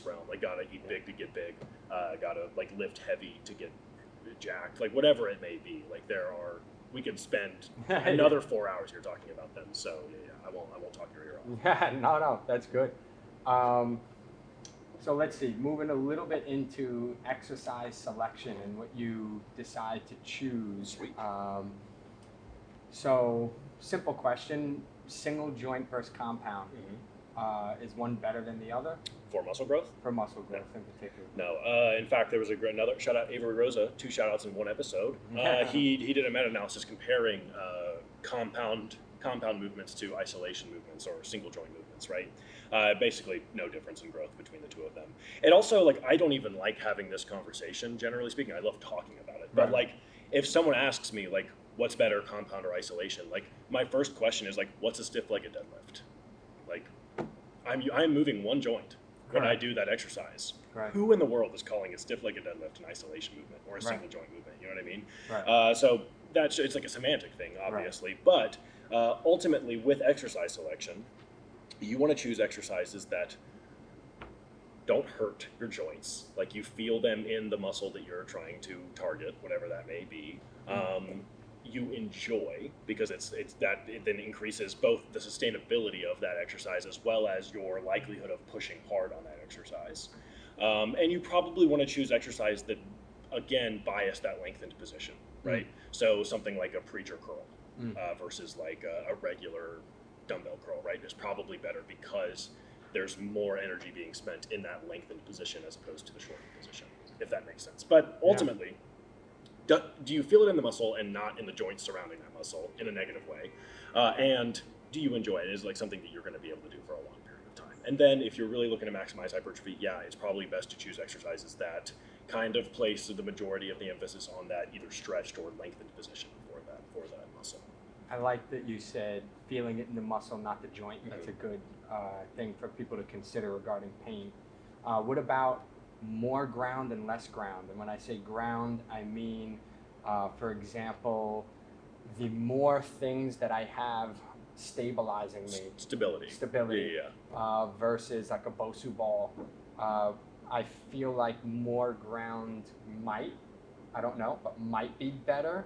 realm. Like, gotta eat big to get big, gotta, like, lift heavy to get jacked, like, whatever it may be. Like, we could spend another 4 hours here talking about them. So I won't talk your ear off. Yeah, no, that's good. So let's see, moving a little bit into exercise selection and what you decide to choose. Sweet. So, simple question, single joint versus compound. Is one better than the other For muscle growth? for muscle growth in particular? No. In fact, there was another shout out, Avery Rosa, 2 shout outs in one episode. He did a meta-analysis comparing compound movements to isolation movements or single joint movements, right? Basically, no difference in growth between the two of them. And also, like, I don't even like having this conversation, generally speaking. I love talking about it. But, Right. like, if someone asks me, like, what's better, compound or isolation, like, my first question is, like, what's a stiff-legged deadlift? Like, I'm moving one joint when I Correct. do that exercise. Right. Who in the world is calling a stiff-legged deadlift an isolation movement or a Right. single joint movement? You know what I mean? Right. So it's like a semantic thing, obviously. But ultimately, with exercise selection, you want to choose exercises that don't hurt your joints. Like, you feel them in the muscle that you're trying to target, whatever that may be. You enjoy, because it then increases both the sustainability of that exercise as well as your likelihood of pushing hard on that exercise. And you probably want to choose exercise that, again, bias that lengthened position, right? So something like a preacher curl versus like a regular dumbbell curl, right, is probably better because there's more energy being spent in that lengthened position as opposed to the shortened position, if that makes sense. But ultimately, do you feel it in the muscle and not in the joints surrounding that muscle in a negative way? And do you enjoy it? Is it like something that you're going to be able to do for a long period of time? And then if you're really looking to maximize hypertrophy, yeah, it's probably best to choose exercises that kind of place the majority of the emphasis on that either stretched or lengthened position for that muscle. I like that you said feeling it in the muscle, not the joint. That's a good thing for people to consider regarding pain. What about more ground and less ground? And when I say ground, I mean, for example, the more things that I have stabilizing me. Stability. Yeah. Versus like a Bosu ball. I feel like more ground I don't know, but might be better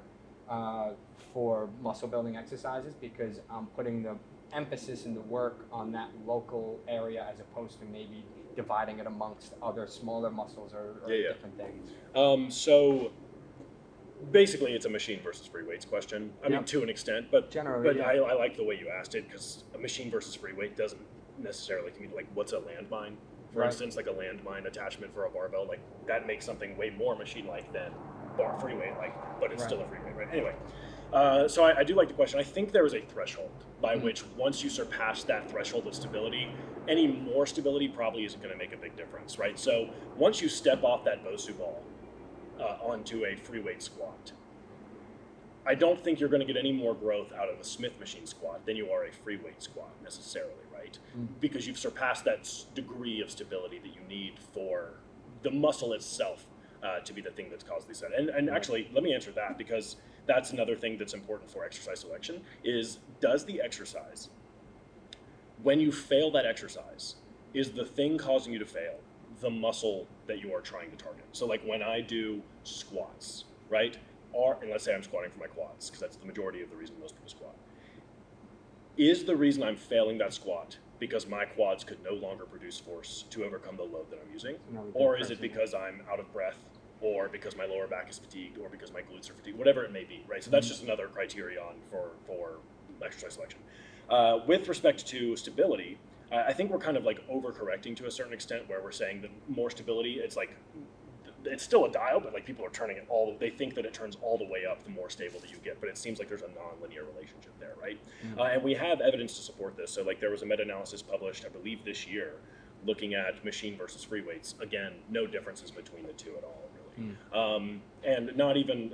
for muscle building exercises because I'm putting the emphasis and the work on that local area as opposed to maybe dividing it amongst other smaller muscles or different things. So basically it's a machine versus free weights question. I mean, to an extent, but generally, I like the way you asked it because a machine versus free weight doesn't necessarily mean, like, what's a landmine? For instance, like a landmine attachment for a barbell, like that makes something way more machine-like than bar free weight, like, but it's still a free weight, right? Anyway, so I do like the question. I think there is a threshold by which once you surpass that threshold of stability, any more stability probably isn't going to make a big difference, right? So once you step off that Bosu ball onto a free weight squat, I don't think you're going to get any more growth out of a Smith machine squat than you are a free weight squat necessarily, right? Because you've surpassed that degree of stability that you need for the muscle itself to be the thing that's caused these. And actually, let me answer that, because that's another thing that's important for exercise selection is, does the exercise, when you fail that exercise, is the thing causing you to fail the muscle that you are trying to target? So like when I do squats, right? And let's say I'm squatting for my quads, because that's the majority of the reason most people squat. Is the reason I'm failing that squat because my quads could no longer produce force to overcome the load that I'm using? Or is it because I'm out of breath, or because my lower back is fatigued, or because my glutes are fatigued, whatever it may be, right? So that's just another criterion for exercise selection. With respect to stability, I think we're kind of like overcorrecting to a certain extent, where we're saying that more stability, it's like, it's still a dial, but like people are turning it they think that it turns all the way up the more stable that you get, but it seems like there's a non-linear relationship there, right? And we have evidence to support this. So like there was a meta-analysis published, I believe this year, looking at machine versus free weights. Again, no differences between the two at all, really. And not even,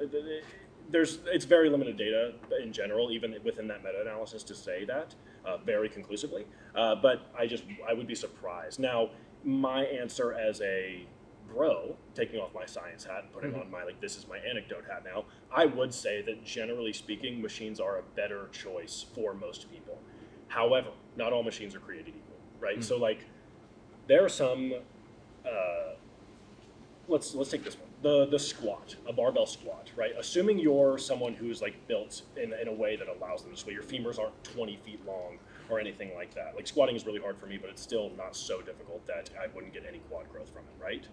it's very limited data in general, even within that meta-analysis, to say that very conclusively. But I would be surprised. Now, my answer as a bro, taking off my science hat and putting on my, like, this is my anecdote hat now, I would say that generally speaking, machines are a better choice for most people. However, not all machines are created equal, right? So like, there are some, let's take this one, the squat, a barbell squat, right? Assuming you're someone who's like built in a way that allows them to sway, your femurs aren't 20 feet long or anything like that. Like, squatting is really hard for me, but it's still not so difficult that I wouldn't get any quad growth from it, right?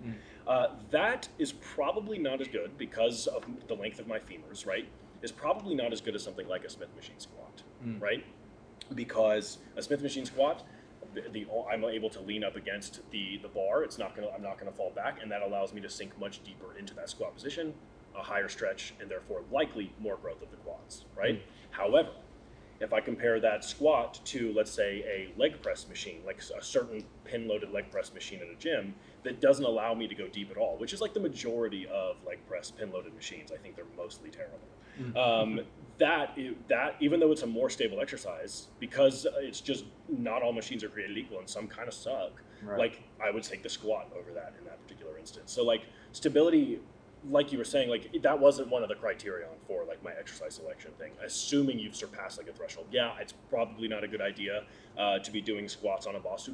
That is probably not as good because of the length of my femurs, right? Is probably not as good as something like a Smith machine squat, right? Because a Smith machine squat, I'm able to lean up against the bar. I'm not gonna fall back, and that allows me to sink much deeper into that squat position, a higher stretch, and therefore likely more growth of the quads, right? However, if I compare that squat to, let's say, a leg press machine, like a certain pin-loaded leg press machine at a gym that doesn't allow me to go deep at all, which is like the majority of leg press pin-loaded machines. I think they're mostly terrible. That even though it's a more stable exercise, because it's just not all machines are created equal and some kind of suck, Right. like I would take the squat over that in that particular instance. So like stability, like you were saying, like that wasn't one of the criterion for like my exercise selection thing. Assuming you've surpassed like a threshold, yeah, it's probably not a good idea to be doing squats on a Basu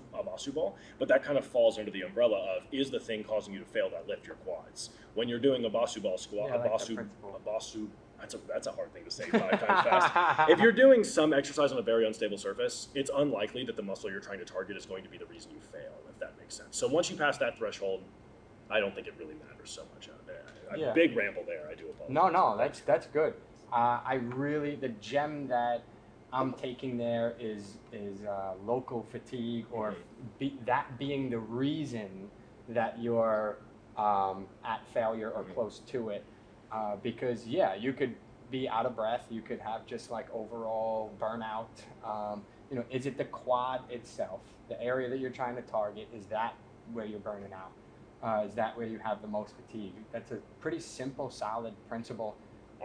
ball, but that kind of falls under the umbrella of, is the thing causing you to fail that lift your quads? When you're doing a Basu ball squat, Yeah, I like that a principle. Basu, that's a hard thing to say 5 times fast. If you're doing some exercise on a very unstable surface, it's unlikely that the muscle you're trying to target is going to be the reason you fail, if that makes sense. So once you pass that threshold, I don't think it really matters so much. Yeah. Big ramble there. I do apologize. No, that's good. The gem that I'm taking there is local fatigue, or that being the reason that you're at failure or close to it. Because yeah, you could be out of breath. You could have just like overall burnout. Is it the quad itself, the area that you're trying to target? Is that where you're burning out? Is that where you have the most fatigue? That's a pretty simple, solid principle.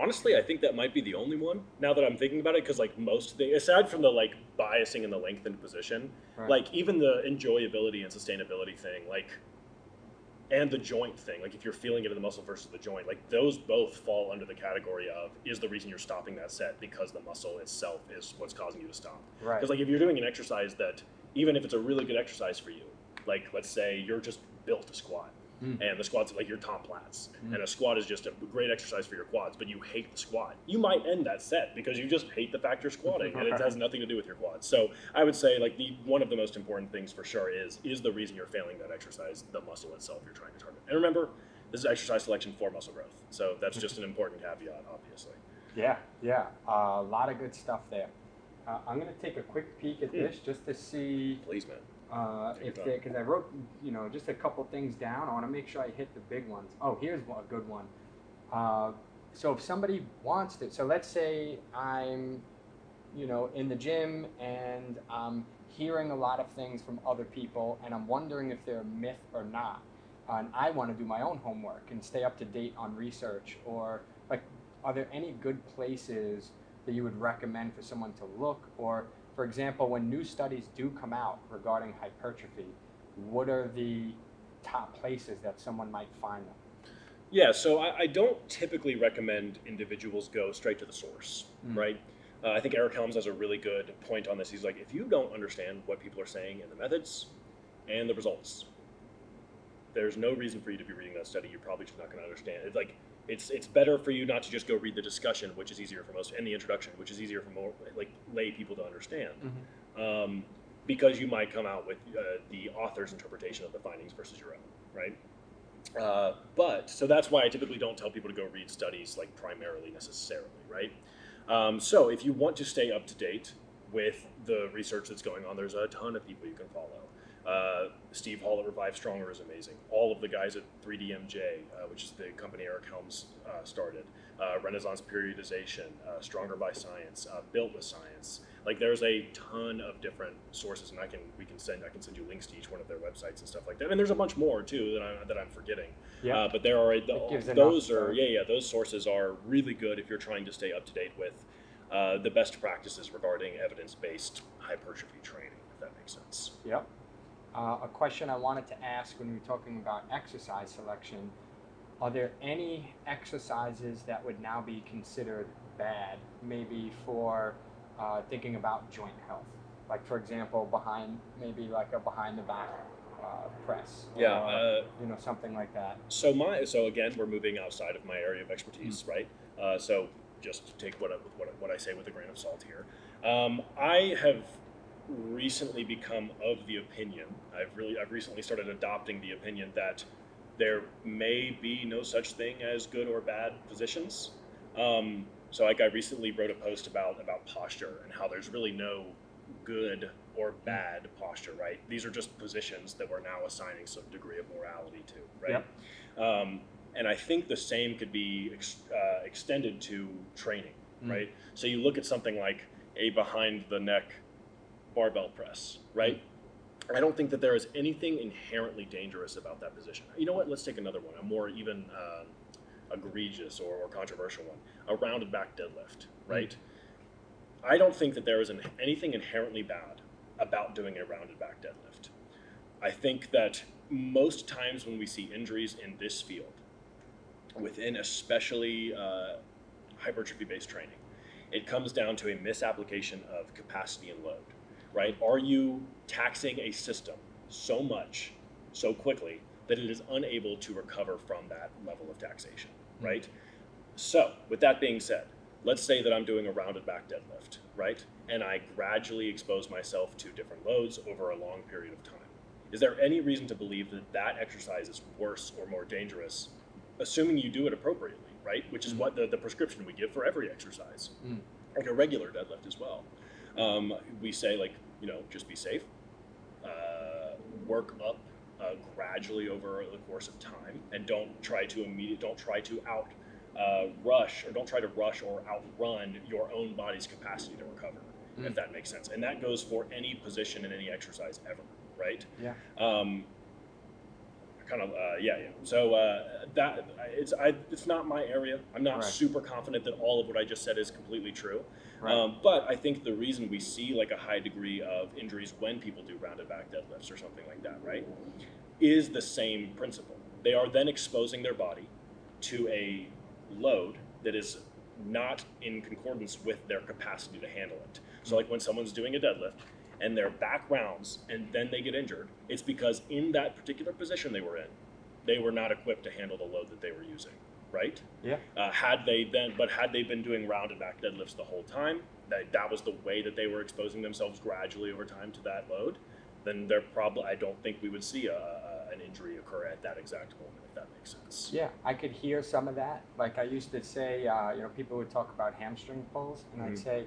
Honestly, I think that might be the only one now that I'm thinking about it, because like most things, aside from the like biasing and the lengthened position, Right. like even the enjoyability and sustainability thing, like, and the joint thing, like if you're feeling it in the muscle versus the joint, like those both fall under the category of, is the reason you're stopping that set because the muscle itself is what's causing you to stop. Right. Because like if you're doing an exercise that, even if it's a really good exercise for you, like let's say you're just built to squat, and the squat's like your top plats, and a squat is just a great exercise for your quads, but you hate the squat, you might end that set because you just hate the fact you're squatting, and it has nothing to do with your quads. So I would say like one of the most important things for sure is the reason you're failing that exercise the muscle itself you're trying to target. And remember, this is exercise selection for muscle growth, so that's just an important caveat, obviously. Yeah, a lot of good stuff there. I'm gonna take a quick peek at this just to see. Please, man. Because I wrote, just a couple things down. I want to make sure I hit the big ones. Oh, here's a good one. So if somebody wants to, so let's say I'm, in the gym and I'm hearing a lot of things from other people, and I'm wondering if they're a myth or not. And I want to do my own homework and stay up to date on research, or like, are there any good places that you would recommend for someone to look? Or for example, when new studies do come out regarding hypertrophy, what are the top places that someone might find them? Yeah, so I don't typically recommend individuals go straight to the source, right? I think Eric Helms has a really good point on this. He's like, if you don't understand what people are saying in the methods and the results, there's no reason for you to be reading that study. You're probably just not going to understand it. Like, it's better for you not to just go read the discussion, which is easier for most, and the introduction, which is easier for more like lay people to understand, because you might come out with the author's interpretation of the findings versus your own, right? But so that's why I typically don't tell people to go read studies like primarily necessarily, right? So if you want to stay up to date with the research that's going on, there's a ton of people you can follow. Steve Hall at Revive Stronger is amazing. All of the guys at 3DMJ, which is the company Eric Helms started, Renaissance Periodization, Stronger by Science, Built with Science. Like there's a ton of different sources, and I can send you links to each one of their websites and stuff like that. And there's a bunch more too that I'm forgetting. Yeah. But there are those sources are really good if you're trying to stay up to date with the best practices regarding evidence-based hypertrophy training, if that makes sense. Yep. A question I wanted to ask when we were talking about exercise selection, are there any exercises that would now be considered bad, maybe for thinking about joint health? Like for example, behind the back press, or, something like that. So again, we're moving outside of my area of expertise, right? So just take what I say with a grain of salt here. I have recently become of the opinion, I've recently started adopting the opinion that there may be no such thing as good or bad positions. So like I recently wrote a post about posture and how there's really no good or bad posture, right? These are just positions that we're now assigning some degree of morality to, right? Yep. And I think the same could be extended to training, right? So you look at something like a behind the neck barbell press, right? I don't think that there is anything inherently dangerous about that position. You know what? Let's take another one, a more even egregious or controversial one, a rounded back deadlift, right? I don't think that there is anything inherently bad about doing a rounded back deadlift. I think that most times when we see injuries in this field, within especially hypertrophy-based training, it comes down to a misapplication of capacity and load, right? Are you taxing a system so much, so quickly, that it is unable to recover from that level of taxation, right? So, with that being said, let's say that I'm doing a rounded back deadlift, right? And I gradually expose myself to different loads over a long period of time. Is there any reason to believe that that exercise is worse or more dangerous, assuming you do it appropriately, right? Which is what the prescription we give for every exercise, like a regular deadlift as well. We say, like, you know, just be safe, work up gradually over the course of time, and don't try to rush or outrun your own body's capacity to recover, if that makes sense. And that goes for any position in any exercise ever, right? Yeah. So it's not my area. I'm not super confident that all of what I just said is completely true. But I think the reason we see like a high degree of injuries when people do rounded back deadlifts or something like that, right, is the same principle. They are then exposing their body to a load that is not in concordance with their capacity to handle it. So like when someone's doing a deadlift and their back rounds and then they get injured, it's because in that particular position they were in, they were not equipped to handle the load that they were using, right? Yeah. Had they been doing rounded back deadlifts the whole time, that was the way that they were exposing themselves gradually over time to that load, then I don't think we would see an injury occur at that exact moment, if that makes sense. Yeah, I could hear some of that. Like I used to say, people would talk about hamstring pulls, and I'd say,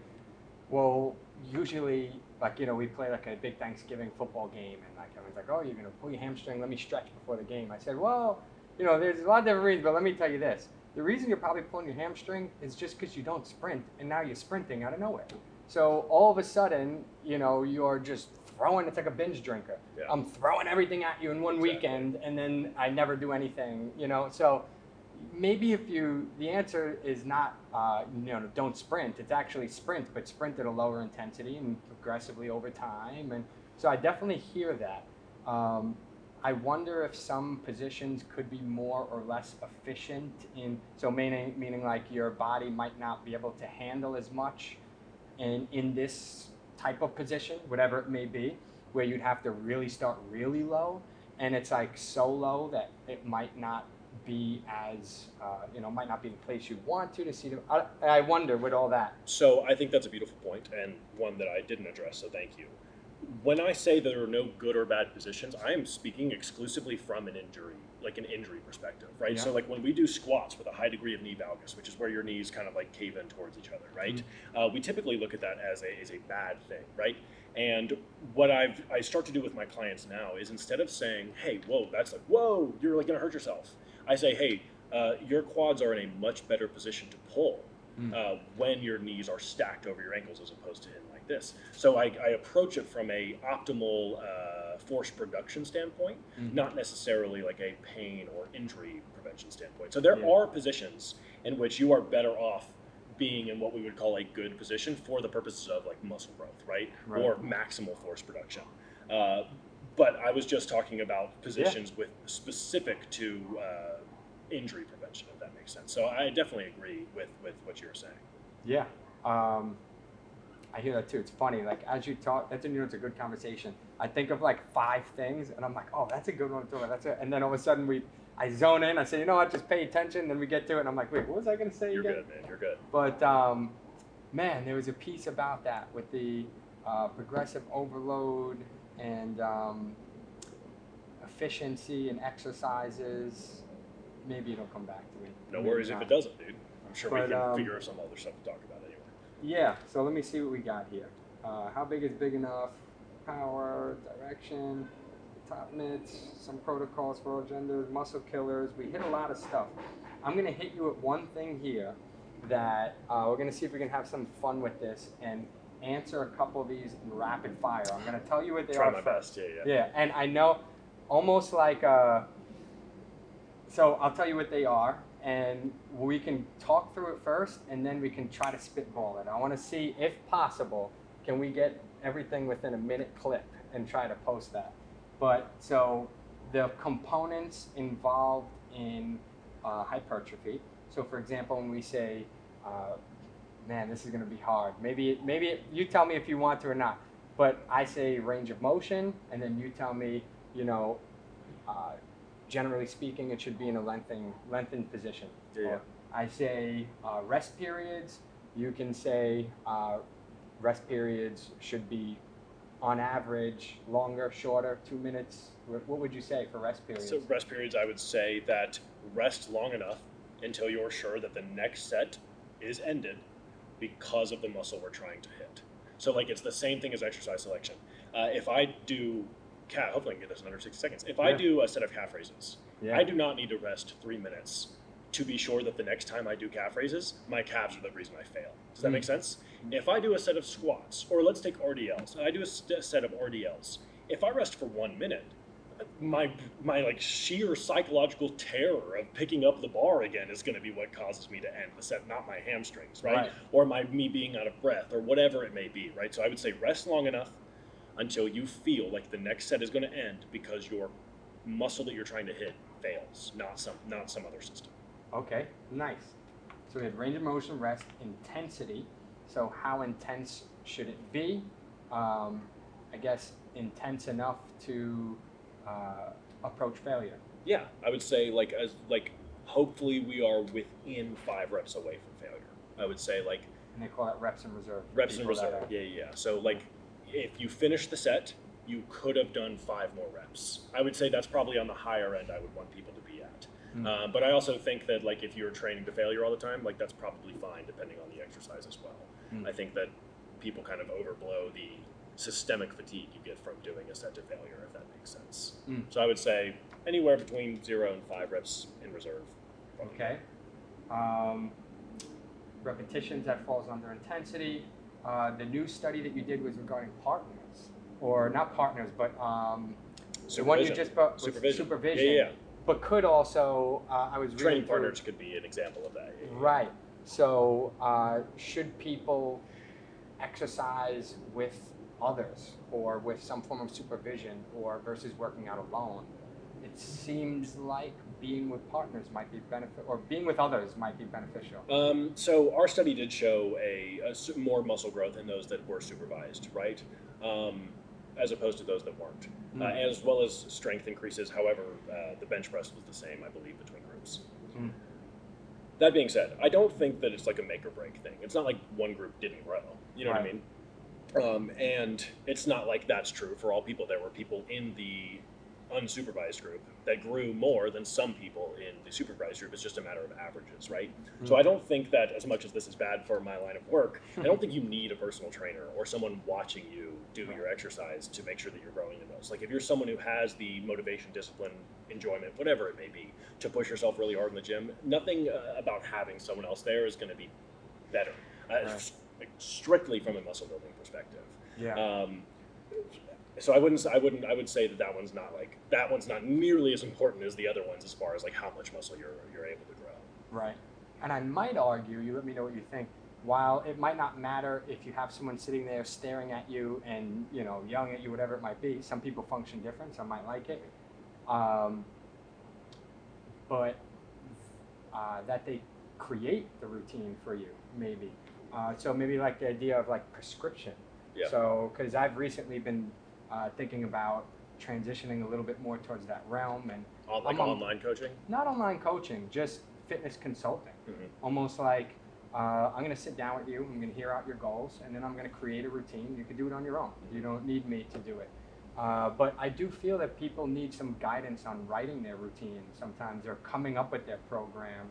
well, usually, like, we play like a big Thanksgiving football game, and like everyone's like, oh, you're gonna pull your hamstring, let me stretch before the game. I said, well, there's a lot of different reasons, but let me tell you this. The reason you're probably pulling your hamstring is just because you don't sprint, and now you're sprinting out of nowhere. So all of a sudden, you're just throwing, it's like a binge drinker. Yeah. I'm throwing everything at you in one weekend, and then I never do anything, So maybe the answer is not, don't sprint. It's actually sprint, but sprint at a lower intensity and progressively over time. And so I definitely hear that. I wonder if some positions could be more or less efficient meaning like your body might not be able to handle as much in this type of position, whatever it may be, where you'd have to really start really low, and it's like so low that it might not be as, might not be the place you want to see them. I wonder with all that. So I think that's a beautiful point, and one that I didn't address, so thank you. When I say there are no good or bad positions, I am speaking exclusively from an injury perspective, right? Yeah. So like when we do squats with a high degree of knee valgus, which is where your knees kind of like cave in towards each other, right? We typically look at that as a bad thing, right? And what I start to do with my clients now is, instead of saying, hey, whoa, that's like, whoa, you're like gonna hurt yourself, I say, hey, your quads are in a much better position to pull when your knees are stacked over your ankles as opposed to in like this. So I approach it from a optimal force production standpoint, not necessarily like a pain or injury prevention standpoint. So there are positions in which you are better off being in what we would call a good position for the purposes of like muscle growth, right? Or maximal force production. But I was just talking about positions with specific to injury prevention, if that makes sense. So I definitely agree with what you were saying. Yeah, I hear that too. It's funny, like as you talk, it's a good conversation. I think of like 5 things, and I'm like, oh, that's a good one to talk about. That's it. And then all of a sudden I zone in. I say, what, just pay attention. Then we get to it, and I'm like, wait, what was I going to say again? You're good, man. You're good. But man, there was a piece about that with the progressive overload and efficiency and exercises. Maybe it'll come back to me. No worries if it doesn't, dude. I'm sure we can figure out some other stuff to talk about anyway. Yeah, so let me see what we got here. how big is big enough, power, direction, top mitts, some protocols for all genders, muscle killers. We hit a lot of stuff. I'm going to hit you with one thing here that we're going to see if we can have some fun with this and answer a couple of these in rapid fire. I'm going to tell you what they Try are my first. best. Yeah. Yeah, and I know almost like, so I'll tell you what they are, and we can talk through it first, and then we can try to spitball it. I want to see, if possible, can we get everything within a minute clip and try to post that. But so the components involved in hypertrophy. So for example, when we say, man, this is going to be hard. Maybe you tell me if you want to or not. But I say range of motion, and then you tell me, you know, generally speaking, it should be in a lengthened position. Yeah. Or I say rest periods. You can say rest periods should be on average longer, shorter, 2 minutes. What would you say for rest periods? So rest periods, I would say that rest long enough until you're sure that the next set is ended because of the muscle we're trying to hit. So like it's the same thing as exercise selection. If I do calf, hopefully I can get this in under 60 seconds. If I do a set of calf raises, I do not need to rest 3 minutes to be sure that the next time I do calf raises, my calves are the reason I fail. Does that make sense? If I do a set of squats, or let's take RDLs, I do a set of RDLs. If I rest for 1 minute, my like sheer psychological terror of picking up the bar again is going to be what causes me to end the set, not my hamstrings, right? Or me being out of breath, or whatever it may be, right? So I would say rest long enough until you feel like the next set is going to end because your muscle that you're trying to hit fails, not some other system. Okay, nice. So we had range of motion, rest, intensity. So how intense should it be? I guess intense enough to approach failure. Yeah, I would say like hopefully we are within 5 reps away from failure. I would say like. And they call that reps in reserve. Reps in reserve. Yeah. So like if you finish the set, you could have done 5 more reps. I would say that's probably on the higher end I would want people to be at. But I also think that like if you're training to failure all the time, like that's probably fine depending on the exercise as well. I think that people kind of overblow the systemic fatigue you get from doing a set to failure, if that makes sense. So I would say anywhere between 0 and 5 reps in reserve. Okay. Repetitions, that falls under intensity. The new study that you did was regarding partners, or not partners, but the one you just brought was supervision. Yeah. But could also, I was reading training partners could be an example of that. Yeah. Right. So should people exercise with others or with some form of supervision or versus working out alone? It seems like being with partners might be or being with others might be beneficial. So our study did show a more muscle growth in those that were supervised, right? As opposed to those that weren't, as well as strength increases. However, the bench press was the same, I believe, between groups. That being said, I don't think that it's like a make or break thing. It's not like one group didn't grow. You know what I mean? And it's not like that's true for all people. There were people in the unsupervised group that grew more than some people in the supervised group. It's just a matter of averages, right? So I don't think that as much as this is bad for my line of work, I don't think you need a personal trainer or someone watching you do your exercise to make sure that you're growing the most. Like if you're someone who has the motivation, discipline, enjoyment, whatever it may be, to push yourself really hard in the gym, nothing about having someone else there is going to be better, like strictly from a muscle building perspective. So I would say that one's not nearly as important as the other ones as far as like how much muscle you're able to grow. Right. And I might argue, you let me know what you think, while it might not matter if you have someone sitting there staring at you and, you know, yelling at you, whatever it might be, some people function different, some might like it. But that they create the routine for you, maybe. So maybe like the idea of like prescription. Yeah. So, because I've recently been thinking about transitioning a little bit more towards that realm, and online coaching. Not online coaching, just fitness consulting. Almost like I'm going to sit down with you, I'm going to hear out your goals, and then I'm going to create a routine. You can do it on your own. You don't need me to do it. But I do feel that people need some guidance on writing their routine. Sometimes they're coming up with their program,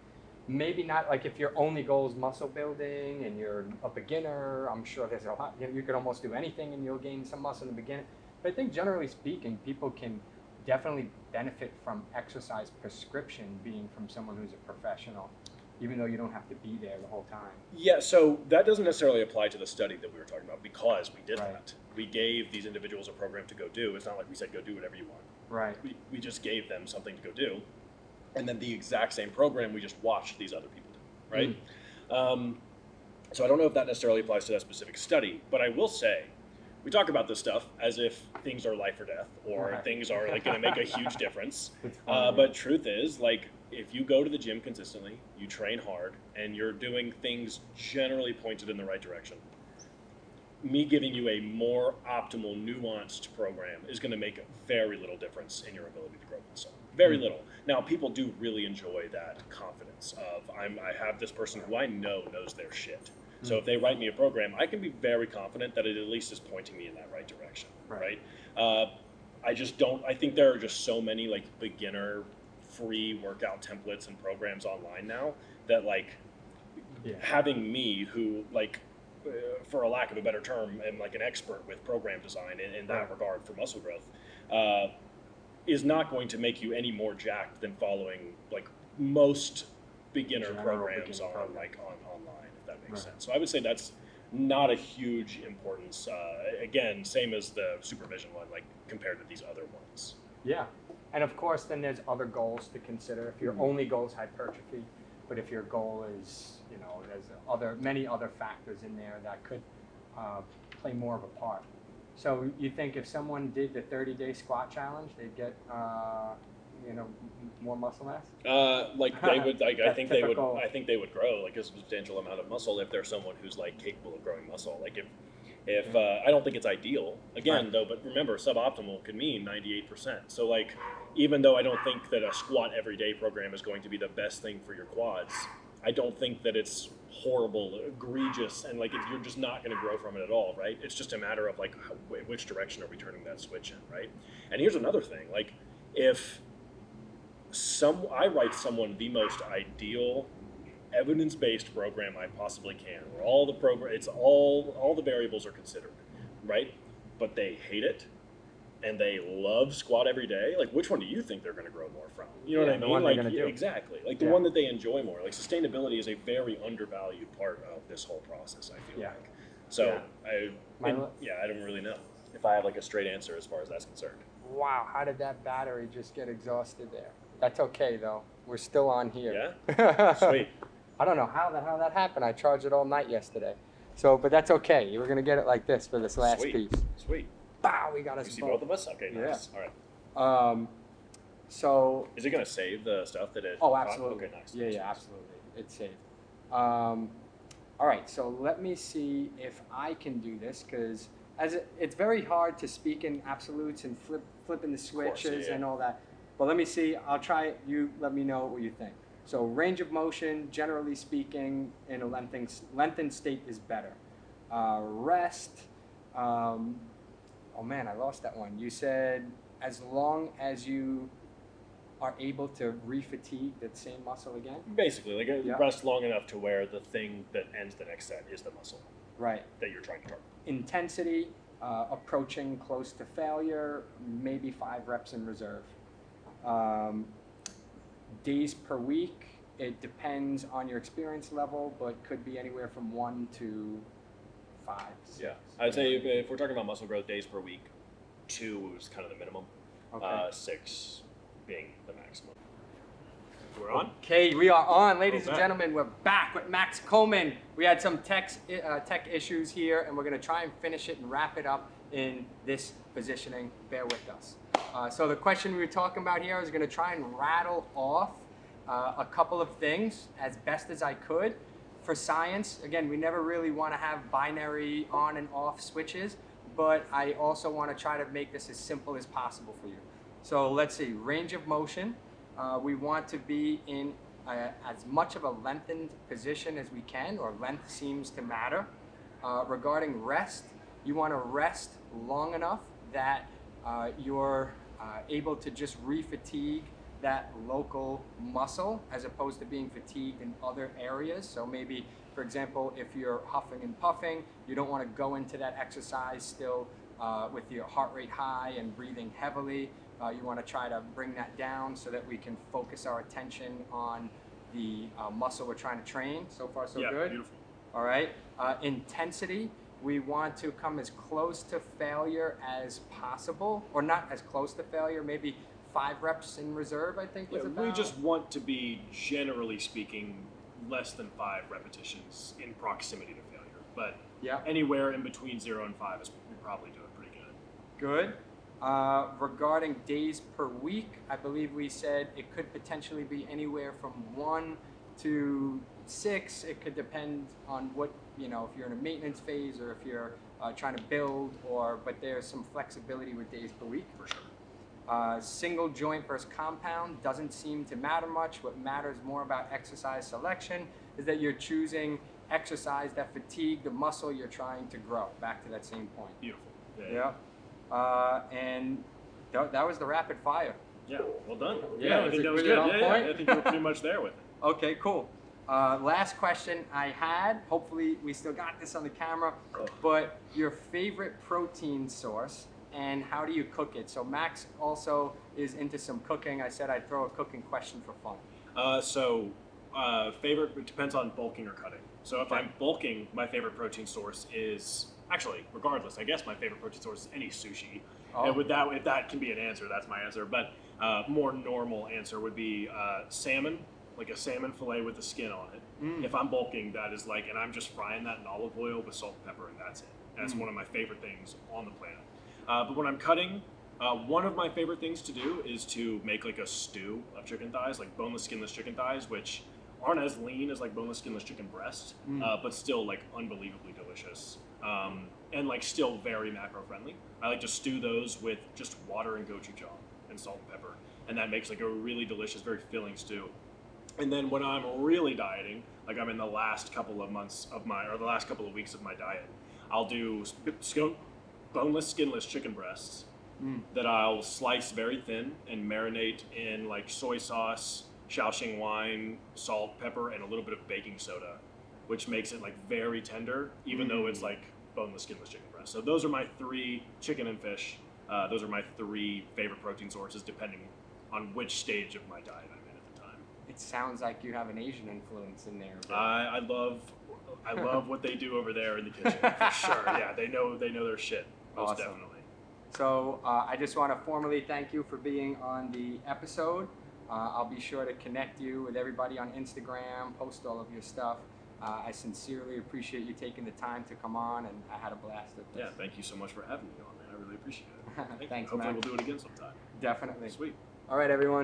maybe not like if your only goal is muscle building and you're a beginner, I'm sure there's a lot, you could almost do anything and you'll gain some muscle in the beginning. But I think generally speaking, people can definitely benefit from exercise prescription being from someone who's a professional, even though you don't have to be there the whole time. Yeah, so that doesn't necessarily apply to the study that we were talking about because we did Right. that. We gave these individuals a program to go do. It's not like we said, go do whatever you want. Right. We just gave them something to go do. And then the exact same program, we just watched these other people do, right? So I don't know if that necessarily applies to that specific study, but I will say, we talk about this stuff as if things are life or death, or Right. things are like going to make a huge difference. It's funny, But truth is, like, if you go to the gym consistently, you train hard, and you're doing things generally pointed in the right direction, me giving you a more optimal, nuanced program is going to make very little difference in your ability to grow muscle. Very little. Now, people do really enjoy that confidence of I have this person who I know knows their shit. So if they write me a program, I can be very confident that it at least is pointing me in that right direction, right? I just don't. I think there are just so many like beginner free workout templates and programs online now that like having me who like for a lack of a better term am like an expert with program design in that regard for muscle growth is not going to make you any more jacked than following like most beginner programs online, if that makes sense. So I would say that's not a huge importance. Again, same as the supervision one, like compared to these other ones. Yeah, and of course, then there's other goals to consider. If your only goal is hypertrophy, but if your goal is, you know, there's many other factors in there that could play more of a part. So you think if someone did the 30-day squat challenge, they'd get, you know, more muscle mass? Like they would, like I think typical. they would, I think they would grow like a substantial amount of muscle if they're someone who's like capable of growing muscle. Like if I don't think it's ideal again though, but remember suboptimal could mean 98%. So like even though I don't think that a squat everyday program is going to be the best thing for your quads, I don't think that it's horrible, egregious, and like you're just not going to grow from it at all, right? It's just a matter of like which direction are we turning that switch in, right? And here's another thing, like if I write someone the most ideal evidence-based program I possibly can, where all the variables are considered, right? But they hate it and they love squat every day. Like, which one do you think they're going to grow more from? You know what I mean? The one like, they're going to do. Exactly. Like the one that they enjoy more. Like sustainability is a very undervalued part of this whole process, I feel like. So I don't really know if I have like a straight answer as far as that's concerned. Wow, how did that battery just get exhausted there? That's okay though. We're still on here. Yeah? Sweet. I don't know how that happened. I charged it all night yesterday. So, but that's okay. You were going to get it like this for this last piece. Sweet. Bow, we got us You see both. both of us? Okay, nice. Yeah. All right. So. Is it going to save the stuff that it... Oh, absolutely. Okay, nice. Yeah, absolutely. It's saved. All right, so let me see if I can do this because it's very hard to speak in absolutes and flipping the switches and all that. But let me see. I'll try it. You let me know what you think. So range of motion, generally speaking, in a lengthened state is better. Rest. Oh man, I lost that one. You said as long as you are able to re-fatigue that same muscle again? Basically, like rest long enough to where the thing that ends the next set is the muscle. Right. That you're trying to target. Intensity, approaching close to failure, maybe 5 reps in reserve. Days per week, it depends on your experience level, but could be anywhere from 1 to 5. 6. Yeah, I'd say if we're talking about muscle growth, days per week, 2 is kind of the minimum. Okay. 6 being the maximum. We're on? Okay, we are on, ladies and gentlemen. We're back with Max Coleman. We had some tech issues here, and we're going to try and finish it and wrap it up in this positioning. Bear with us. So the question we were talking about here, I was going to try and rattle off a couple of things as best as I could. For science, again, we never really want to have binary on and off switches, but I also want to try to make this as simple as possible for you. So let's see, range of motion. We want to be in as much of a lengthened position as we can, or length seems to matter. Regarding rest, you want to rest long enough that you're able to just re-fatigue that local muscle as opposed to being fatigued in other areas. So maybe, for example, if you're huffing and puffing, you don't want to go into that exercise still with your heart rate high and breathing heavily. You want to try to bring that down so that we can focus our attention on the muscle we're trying to train. So far, so good. Beautiful. All right. Intensity, we want to come as close to failure as possible, or not as close to failure, maybe 5 reps in reserve, I think was about. We just want to be, generally speaking, less than 5 repetitions in proximity to failure. But anywhere in between 0 and 5 is probably doing pretty good. Good. Regarding days per week, I believe we said it could potentially be anywhere from 1 to 6. It could depend on what, if you're in a maintenance phase or if you're trying to build, but there's some flexibility with days per week. For sure. Single joint versus compound doesn't seem to matter much. What matters more about exercise selection is that you're choosing exercise that fatigue the muscle you're trying to grow. Back to that same point. Beautiful. And that was the rapid fire. Yeah, well done. Yeah, I think that was good. I think you were pretty much there with it. Okay, cool. Last question I had, hopefully we still got this on the camera, but your favorite protein source and how do you cook it? So Max also is into some cooking. I said I'd throw a cooking question for fun. Favorite, it depends on bulking or cutting. So if I'm bulking, my favorite protein source is, actually, regardless, I guess my favorite protein source is any sushi. And with that, if that can be an answer, that's my answer. But more normal answer would be salmon, like a salmon fillet with the skin on it. If I'm bulking, that is like, and I'm just frying that in olive oil with salt and pepper, and that's it. That's one of my favorite things on the planet. But when I'm cutting, one of my favorite things to do is to make like a stew of chicken thighs, like boneless, skinless chicken thighs, which aren't as lean as like boneless, skinless chicken breast, but still like unbelievably delicious. And like still very macro friendly. I like to stew those with just water and gochujang and salt and pepper, and that makes like a really delicious, very filling stew. And then when I'm really dieting, like I'm in the last couple of months of the last couple of weeks of my diet, I'll do boneless, skinless chicken breasts that I'll slice very thin and marinate in like soy sauce, Shaoxing wine, salt, pepper, and a little bit of baking soda, which makes it like very tender, even though it's like boneless, skinless chicken breast. So those are my 3, chicken and fish. Those are my 3 favorite protein sources, depending on which stage of my diet I'm in at the time. It sounds like you have an Asian influence in there. I love what they do over there in the kitchen, for sure. Yeah, they know their shit, most definitely. So I just want to formally thank you for being on the episode. I'll be sure to connect you with everybody on Instagram, post all of your stuff. I sincerely appreciate you taking the time to come on, and I had a blast at this. Yeah, thank you so much for having me on, man. I really appreciate it. Thanks, Hopefully Max. we'll do it again sometime. Definitely. Sweet. All right, everyone.